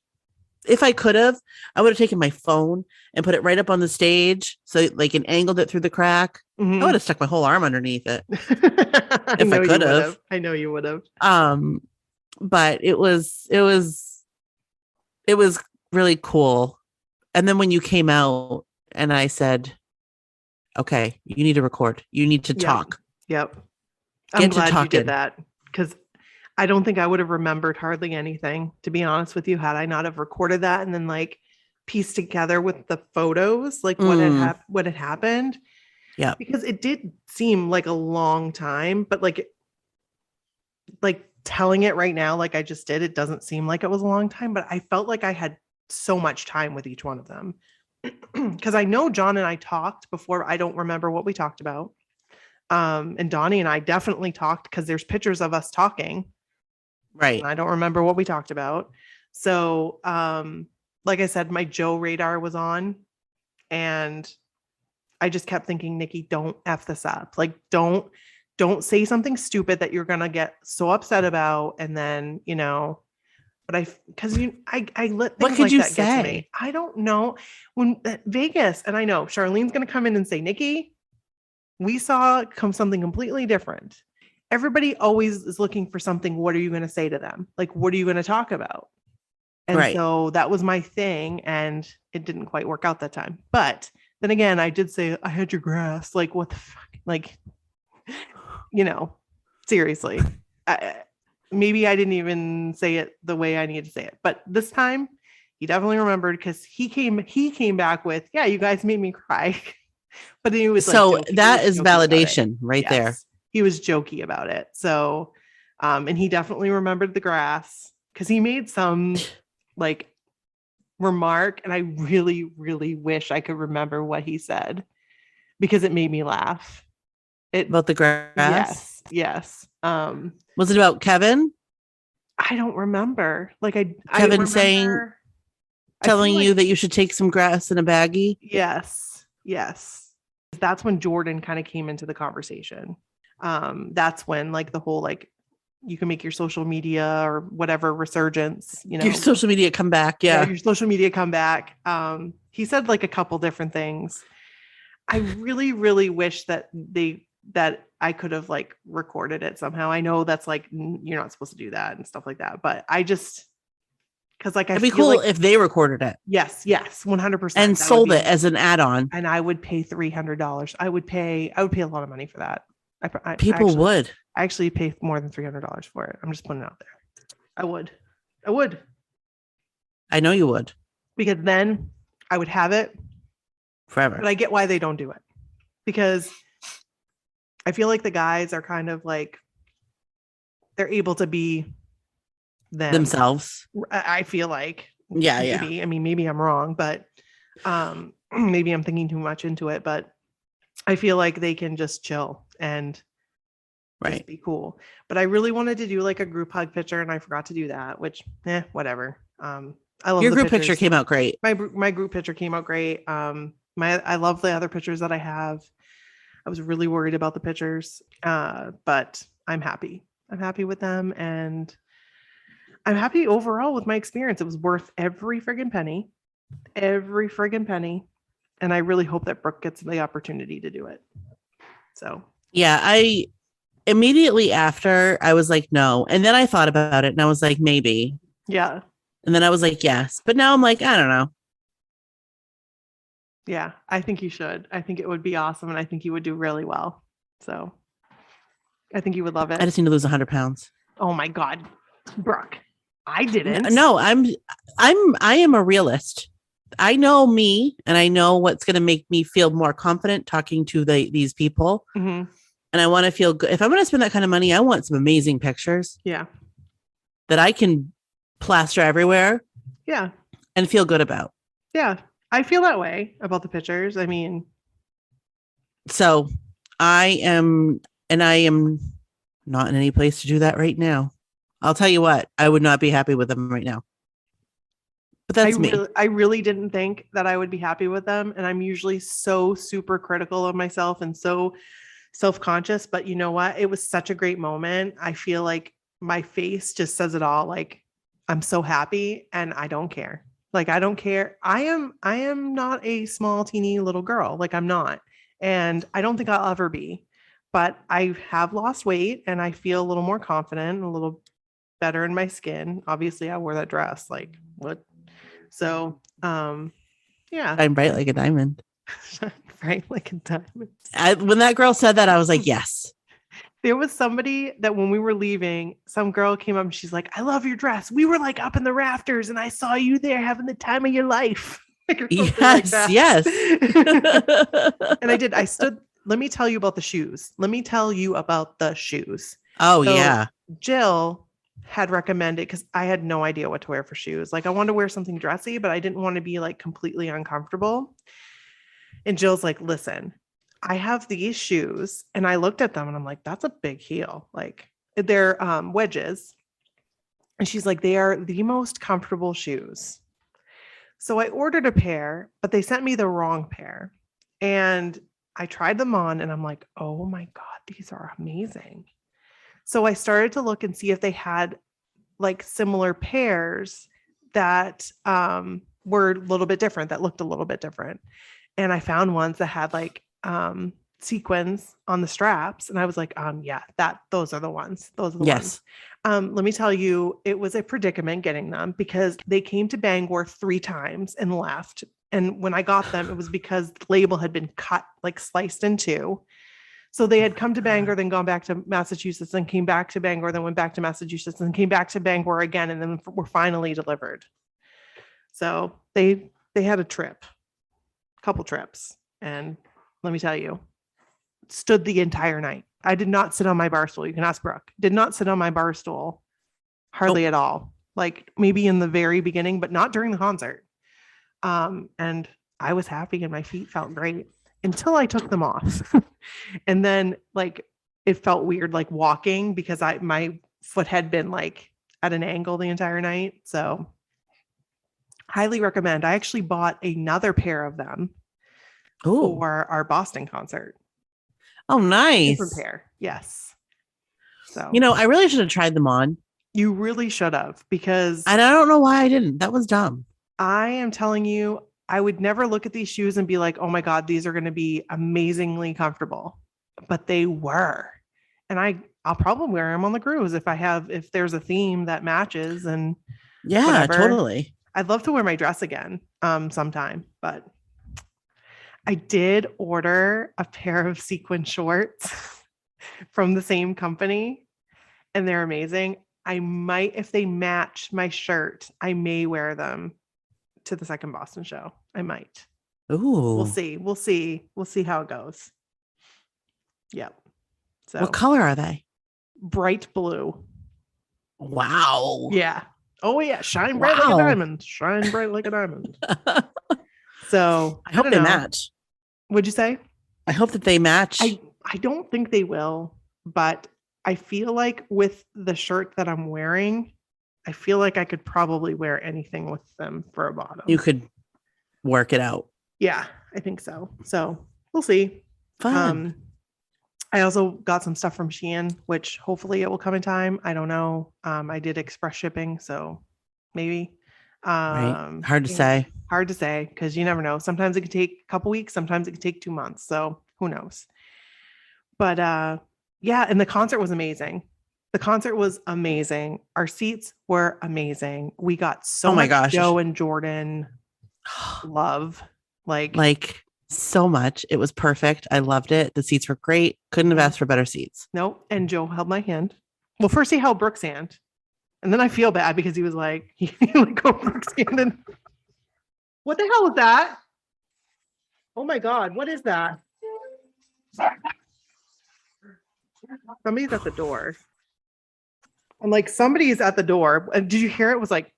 Speaker 4: If I could have, I would have taken my phone and put it right up on the stage, so like, and angled it through the crack. Mm-hmm. I would have stuck my whole arm underneath it. If I could have.
Speaker 3: I know you would have.
Speaker 4: But it was really cool. And then when you came out and I said, okay, you need to record. You need to talk.
Speaker 3: Yep. I'm glad you did that, because I don't think I would have remembered hardly anything, to be honest with you, had I not have recorded that and then like pieced together with the photos, like what had happened.
Speaker 4: Yeah.
Speaker 3: Because it did seem like a long time, but like telling it right now, like I just did, it doesn't seem like it was a long time, but I felt like I had so much time with each one of them. Because I know John and I talked before. I don't remember what we talked about. And Donnie and I definitely talked, because there's pictures of us talking.
Speaker 4: Right.
Speaker 3: And I don't remember what we talked about. So, like I said, my Joe radar was on, and I just kept thinking, Nikki, don't F this up. Like, don't say something stupid that you're going to get so upset about. And then, but I let things like that get to me. I don't know. When Vegas, and I know Charlene's going to come in and say, Nikki, we saw something completely different. Everybody always is looking for something. What are you going to say to them? Like, what are you going to talk about? And so that was my thing, and it didn't quite work out that time. But then again, I did say, I had your grass. Like, what the fuck? Like, seriously. Maybe I didn't even say it the way I needed to say it. But this time, he definitely remembered, because he came back with, yeah, you guys made me cry. But then he was
Speaker 4: so that is validation right there.
Speaker 3: He was jokey about it. So, and he definitely remembered the grass, because he made some like remark, and I really, really wish I could remember what he said, because it made me laugh.
Speaker 4: About the grass?
Speaker 3: Yes.
Speaker 4: Was it about Kevin?
Speaker 3: I don't remember. Like,
Speaker 4: Kevin telling you that you should take some grass in a baggie?
Speaker 3: Yes. That's when Jordan kind of came into the conversation. that's when like the whole like you can make your social media or whatever resurgence,
Speaker 4: your social media come back.
Speaker 3: Yeah, your social media come back. He said like a couple different things. I really, really wish that I could have like recorded it somehow. I know that's like you're not supposed to do that and stuff like that, but I just because like
Speaker 4: it'd be cool if they recorded it.
Speaker 3: Yes, 100%,
Speaker 4: and sold it as an add-on.
Speaker 3: And I would pay $300. I would pay a lot of money for that.
Speaker 4: People would.
Speaker 3: I actually pay more than $300 for it. I'm just putting it out there. I would.
Speaker 4: I know you would.
Speaker 3: Because then I would have it
Speaker 4: forever.
Speaker 3: But I get why they don't do it. Because I feel like the guys are kind of like, they're able to be
Speaker 4: themselves.
Speaker 3: I feel like.
Speaker 4: Yeah.
Speaker 3: I mean, maybe I'm wrong, but maybe I'm thinking too much into it. But I feel like they can just chill and just be cool. But I really wanted to do like a group hug picture, and I forgot to do that, which whatever. I love
Speaker 4: your group picture came out great.
Speaker 3: My group picture came out great. I love the other pictures that I have. I was really worried about the pictures, but I'm happy. I'm happy with them, and I'm happy overall with my experience. It was worth every friggin' penny. And I really hope that Brooke gets the opportunity to do it. So
Speaker 4: yeah, I immediately after I was like, no. And then I thought about it and I was like, maybe.
Speaker 3: Yeah.
Speaker 4: And then I was like, yes. But now I'm like, I don't know.
Speaker 3: Yeah, I think you should. I think it would be awesome. And I think you would do really well. So I think you would love it.
Speaker 4: I just need to lose 100 pounds.
Speaker 3: Oh my God, Brooke. I didn't.
Speaker 4: No, I am a realist. I know me, and I know what's going to make me feel more confident talking to these people.
Speaker 3: Mm-hmm.
Speaker 4: And I want to feel good. If I'm going to spend that kind of money, I want some amazing pictures.
Speaker 3: Yeah.
Speaker 4: That I can plaster everywhere.
Speaker 3: Yeah.
Speaker 4: And feel good about.
Speaker 3: Yeah. I feel that way about the pictures. I mean.
Speaker 4: So I am not in any place to do that right now. I'll tell you what, I would not be happy with them right now. But that's me.
Speaker 3: I really didn't think that I would be happy with them. And I'm usually so super critical of myself and so self-conscious. But you know what? It was such a great moment. I feel like my face just says it all. Like, I'm so happy and I don't care. Like, I don't care. I am not a small, teeny little girl. Like, I'm not. And I don't think I'll ever be. But I have lost weight and I feel a little more confident, a little better in my skin. Obviously, I wore that dress. Like, what? So, yeah.
Speaker 4: I'm bright like a diamond.
Speaker 3: Bright like a diamond.
Speaker 4: When that girl said that, I was like, yes.
Speaker 3: There was somebody that when we were leaving, some girl came up and she's like, I love your dress. We were like up in the rafters and I saw you there having the time of your life.
Speaker 4: Yes, like yes.
Speaker 3: And I did. I stood. Let me tell you about the shoes.
Speaker 4: Oh, so, yeah.
Speaker 3: Jill had recommended, because I had no idea what to wear for shoes. Like, I wanted to wear something dressy, but I didn't want to be like completely uncomfortable. And Jill's like, listen, I have these shoes. And I looked at them and I'm like, that's a big heel. Like, they're wedges. And she's like, they are the most comfortable shoes. So I ordered a pair, but they sent me the wrong pair. And I tried them on and I'm like, oh my God, these are amazing. So I started to look and see if they had like similar pairs that were a little bit different, that looked a little bit different. And I found ones that had like sequins on the straps. And I was like, yeah, those are the ones. Those are the ones. Let me tell you, it was a predicament getting them because they came to Bangor 3 times and left. And when I got them, it was because the label had been cut, like sliced in 2. So they had come to Bangor, then gone back to Massachusetts, and came back to Bangor, then went back to Massachusetts, and came back to Bangor again, and then were finally delivered. So they had a couple trips, and let me tell you, stood the entire night. I did not sit on my bar stool. You can ask Brooke. Did not sit on my bar stool, hardly at all. Like maybe in the very beginning, but not during the concert. And I was happy, and my feet felt great until I took them off. And then like it felt weird like walking because my foot had been like at an angle the entire night. So highly recommend. I actually bought another pair of them for our Boston concert.
Speaker 4: Oh, nice.
Speaker 3: Different pair. Yes. So,
Speaker 4: I really should have tried them on.
Speaker 3: You really should have, because
Speaker 4: And I don't know why I didn't. That was dumb.
Speaker 3: I am telling you, I would never look at these shoes and be like, oh my God, these are going to be amazingly comfortable. But they were. And I'll probably wear them on the cruise if there's a theme that matches and whatever.
Speaker 4: Totally.
Speaker 3: I'd love to wear my dress again sometime, but I did order a pair of sequin shorts from the same company, and they're amazing. I might, if they match my shirt, I may wear them to the second Boston show. I might.
Speaker 4: Ooh.
Speaker 3: We'll see. We'll see how it goes. Yep. So
Speaker 4: what color are they?
Speaker 3: Bright blue.
Speaker 4: Wow.
Speaker 3: Yeah. Oh yeah. Shine bright like a diamond. Shine bright like a diamond. So
Speaker 4: I hope they match.
Speaker 3: What'd you say?
Speaker 4: I hope that they match.
Speaker 3: I don't think they will, but I feel like with the shirt that I'm wearing, I feel like I could probably wear anything with them for a bottom.
Speaker 4: You could work it out.
Speaker 3: Yeah, I think so. So we'll see.
Speaker 4: Fun.
Speaker 3: I also got some stuff from Shein, which hopefully it will come in time. I don't know. I did express shipping, so maybe.
Speaker 4: Right. Hard to say.
Speaker 3: Hard to say, because you never know. Sometimes it could take a couple weeks. Sometimes it could take 2 months. So who knows? But yeah, and the concert was amazing. Our seats were amazing. We got so much Joe and Jordan love. Like
Speaker 4: so much. It was perfect. I loved it. The seats were great. Couldn't have asked for better seats.
Speaker 3: Nope. And Joe held my hand. Well, first he held Brooke's hand. And then I feel bad because he was like, he let go of Brooke's hand. And what the hell was that? Oh my God. What is that? Somebody's at the door. I'm like, somebody's at the door. And did you hear it? It was like,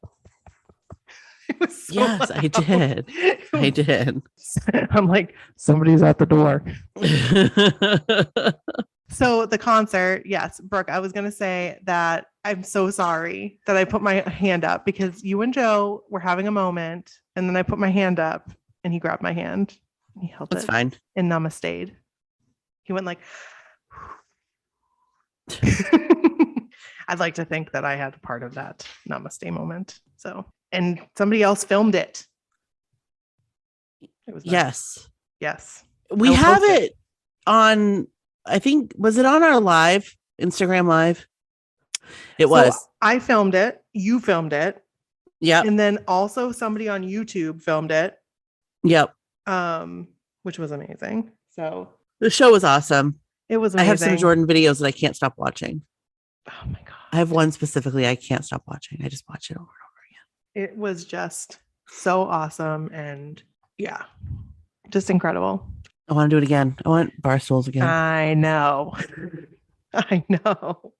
Speaker 3: it was so
Speaker 4: yes,
Speaker 3: loud.
Speaker 4: I did. I did.
Speaker 3: I'm like, somebody's at the door. So the concert, yes, Brooke, I was going to say that I'm so sorry that I put my hand up because you and Joe were having a moment. And then I put my hand up and he grabbed my hand. And he held
Speaker 4: That's
Speaker 3: it.
Speaker 4: Fine.
Speaker 3: And namaste. He went like, I'd like to think that I had part of that namaste moment. So, and somebody else filmed it. It was nice. Yes.
Speaker 4: We have it on, I think, was it on our live, Instagram live? It was.
Speaker 3: I filmed it. You filmed it.
Speaker 4: Yep.
Speaker 3: And then also somebody on YouTube filmed it.
Speaker 4: Yep.
Speaker 3: Which was amazing. So
Speaker 4: the show was awesome.
Speaker 3: It was amazing.
Speaker 4: I have some Jordan videos that I can't stop watching.
Speaker 3: Oh my God.
Speaker 4: I have one specifically I can't stop watching. I just watch it over and over again.
Speaker 3: It was just so awesome. And yeah, just incredible.
Speaker 4: I want to do it again. I want bar stools again.
Speaker 3: I know. I know.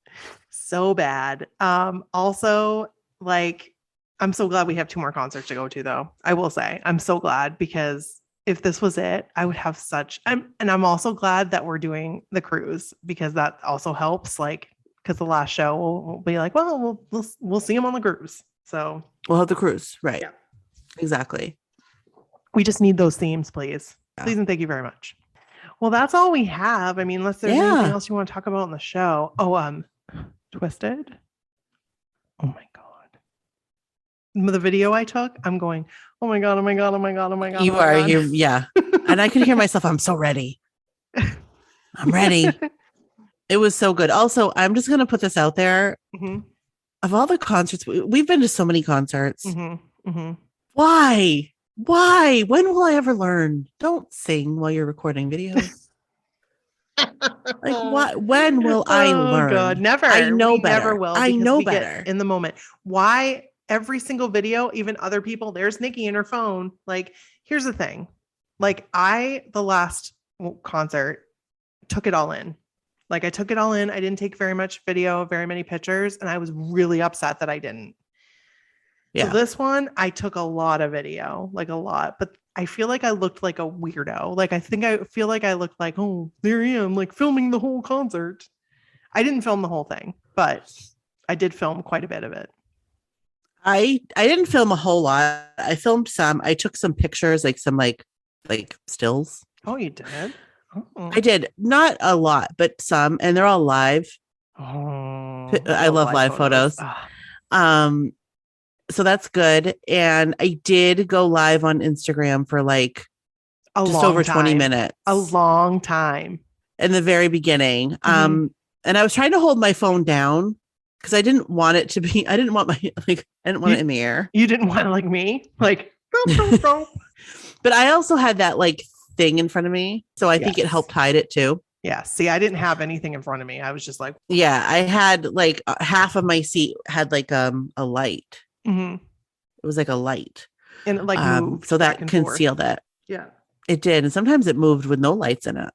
Speaker 3: So bad. Also, like, I'm so glad we have 2 more concerts to go to, though. I will say, I'm so glad because if this was it, I would have I'm also glad that we're doing the cruise because that also helps. Like, because the last show will be like, well, we'll see him on the cruise. So
Speaker 4: we'll have the cruise, right?
Speaker 3: Yeah.
Speaker 4: Exactly.
Speaker 3: We just need those themes, please. Please and thank you very much. Well, that's all we have. I mean, unless there's anything else you want to talk about on the show. Oh, Twisted. Oh my God. The video I took, I'm going, oh my God, oh my God, oh my God, oh my God.
Speaker 4: You are, yeah. And I could hear myself. I'm so ready. I'm ready. It was so good. Also, I'm just going to put this out there. Mm-hmm. Of all the concerts, we've been to so many concerts.
Speaker 3: Mm-hmm. Mm-hmm.
Speaker 4: Why? When will I ever learn? Don't sing while you're recording videos. Like what? When will I learn?
Speaker 3: God, never.
Speaker 4: I know better.
Speaker 3: Never will.
Speaker 4: I know better.
Speaker 3: In the moment. Why every single video, even other people, there's Nikki in her phone. Like, here's the thing. Like the last concert took it all in. Like I took it all in. I didn't take very much video, very many pictures. And I was really upset that I didn't. Yeah. So this one, I took a lot of video, like a lot, but I feel like I looked like a weirdo. Like, I feel like I looked like, oh, there I am, like filming the whole concert. I didn't film the whole thing, but I did film quite a bit of it.
Speaker 4: I didn't film a whole lot. I filmed some. I took some pictures, like some like stills.
Speaker 3: Oh, you did? Oh.
Speaker 4: I did not a lot, but some, and they're all live.
Speaker 3: Oh,
Speaker 4: I love live photos. So that's good. And I did go live on Instagram for like just over 20 minutes.
Speaker 3: A long time.
Speaker 4: In the very beginning. And I was trying to hold my phone down because I didn't want it to be, I didn't want it in the air.
Speaker 3: You didn't want it like me? Like,
Speaker 4: but I also had that like thing in front of me. So I think it helped hide it too.
Speaker 3: Yeah. See, I didn't have anything in front of me. I was just like,
Speaker 4: yeah, I had like half of my seat had like a light. It was like a light.
Speaker 3: And it like moved
Speaker 4: so that concealed it.
Speaker 3: Yeah.
Speaker 4: It did. And sometimes it moved with no lights in it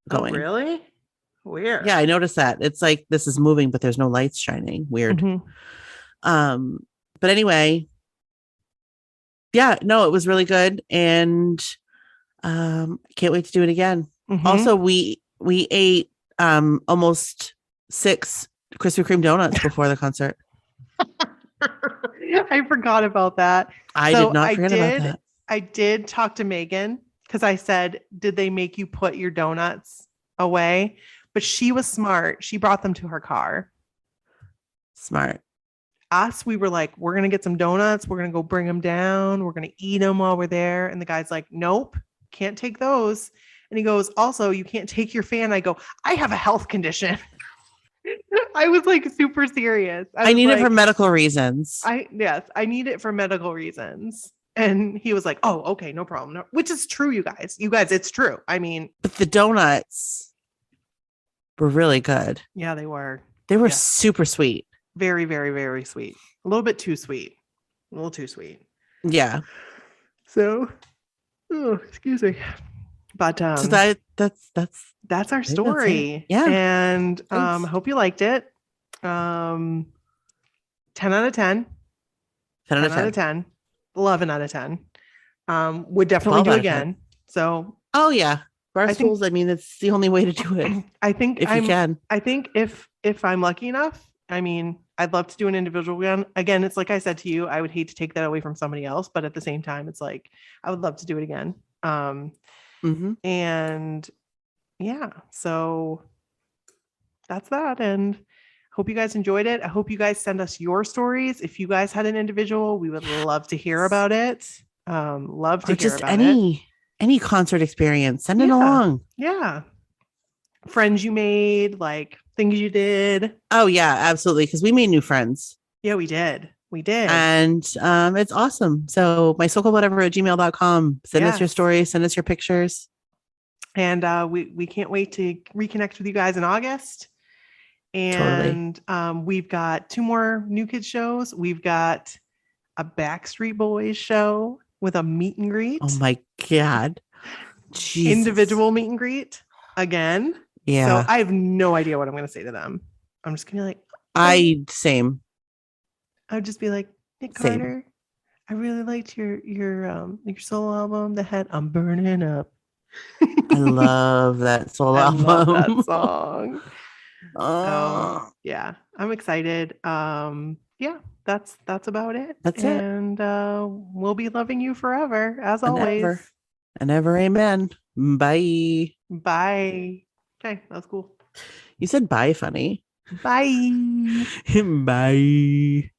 Speaker 4: going.
Speaker 3: Oh, really? Weird.
Speaker 4: Yeah, I noticed that. It's like this is moving, but there's no lights shining. Weird. But anyway, yeah, no, it was really good. And can't wait to do it again. Also, we ate almost 6 Krispy Kreme donuts before the concert.
Speaker 3: I forgot about that.
Speaker 4: I did not forget about that.
Speaker 3: I did talk to Megan because I said, did they make you put your donuts away? But she was smart. She brought them to her car.
Speaker 4: Smart.
Speaker 3: Us, we were like, we're going to get some donuts. We're going to go bring them down. We're going to eat them while we're there. And the guy's like, nope, can't take those. And he goes, also, you can't take your fan. I go, I have a health condition. I was like super serious.
Speaker 4: I need it for medical reasons.
Speaker 3: I need it for medical reasons. And he was like, oh, okay, no problem. No, which is true, you guys. You guys, it's true. I mean,
Speaker 4: but the donuts were really good.
Speaker 3: Yeah, they were.
Speaker 4: They were super sweet.
Speaker 3: Very, very, very sweet. A little bit too sweet. A little too sweet.
Speaker 4: Yeah.
Speaker 3: So, excuse me. But
Speaker 4: so
Speaker 3: that's our story.
Speaker 4: Yeah.
Speaker 3: And I hope you liked it. 10 out of 10. 10 out of 10. 11 out of 10. Would definitely do again. So
Speaker 4: yeah. Barstools, I mean, it's the only way to do it.
Speaker 3: I think
Speaker 4: if you can.
Speaker 3: I think if I'm lucky enough, I mean, I'd love to do an individual one. Again, it's like I said to you, I would hate to take that away from somebody else, but at the same time, it's like I would love to do it again. And yeah, so that's that. And hope you guys enjoyed it. I hope you guys send us your stories. If you guys had an individual, we would love to hear about it. Love to hear about
Speaker 4: any concert experience. Send it along.
Speaker 3: Yeah. Friends you made, like things you did.
Speaker 4: Oh yeah, absolutely. Because we made new friends.
Speaker 3: Yeah, we did. And
Speaker 4: it's awesome. So mysocalledwhatever@gmail.com. Send us your stories, send us your pictures.
Speaker 3: And we can't wait to reconnect with you guys in August. And we've got 2 more New Kids shows. We've got a Backstreet Boys show with a meet and greet.
Speaker 4: Oh my God. Jesus.
Speaker 3: Individual meet and greet again.
Speaker 4: Yeah.
Speaker 3: So I have no idea what I'm going to say to them. I'm just going to be like,
Speaker 4: same.
Speaker 3: I would just be like, Nick Carter, I really liked your solo album that had I'm Burning Up.
Speaker 4: I love that solo album.
Speaker 3: Love that song. So, yeah, I'm excited. Yeah, that's about it.
Speaker 4: That's it.
Speaker 3: And we'll be loving you forever, as always.
Speaker 4: And ever, amen. Bye.
Speaker 3: Bye. Okay, that was cool.
Speaker 4: You said bye funny.
Speaker 3: Bye.
Speaker 4: Bye.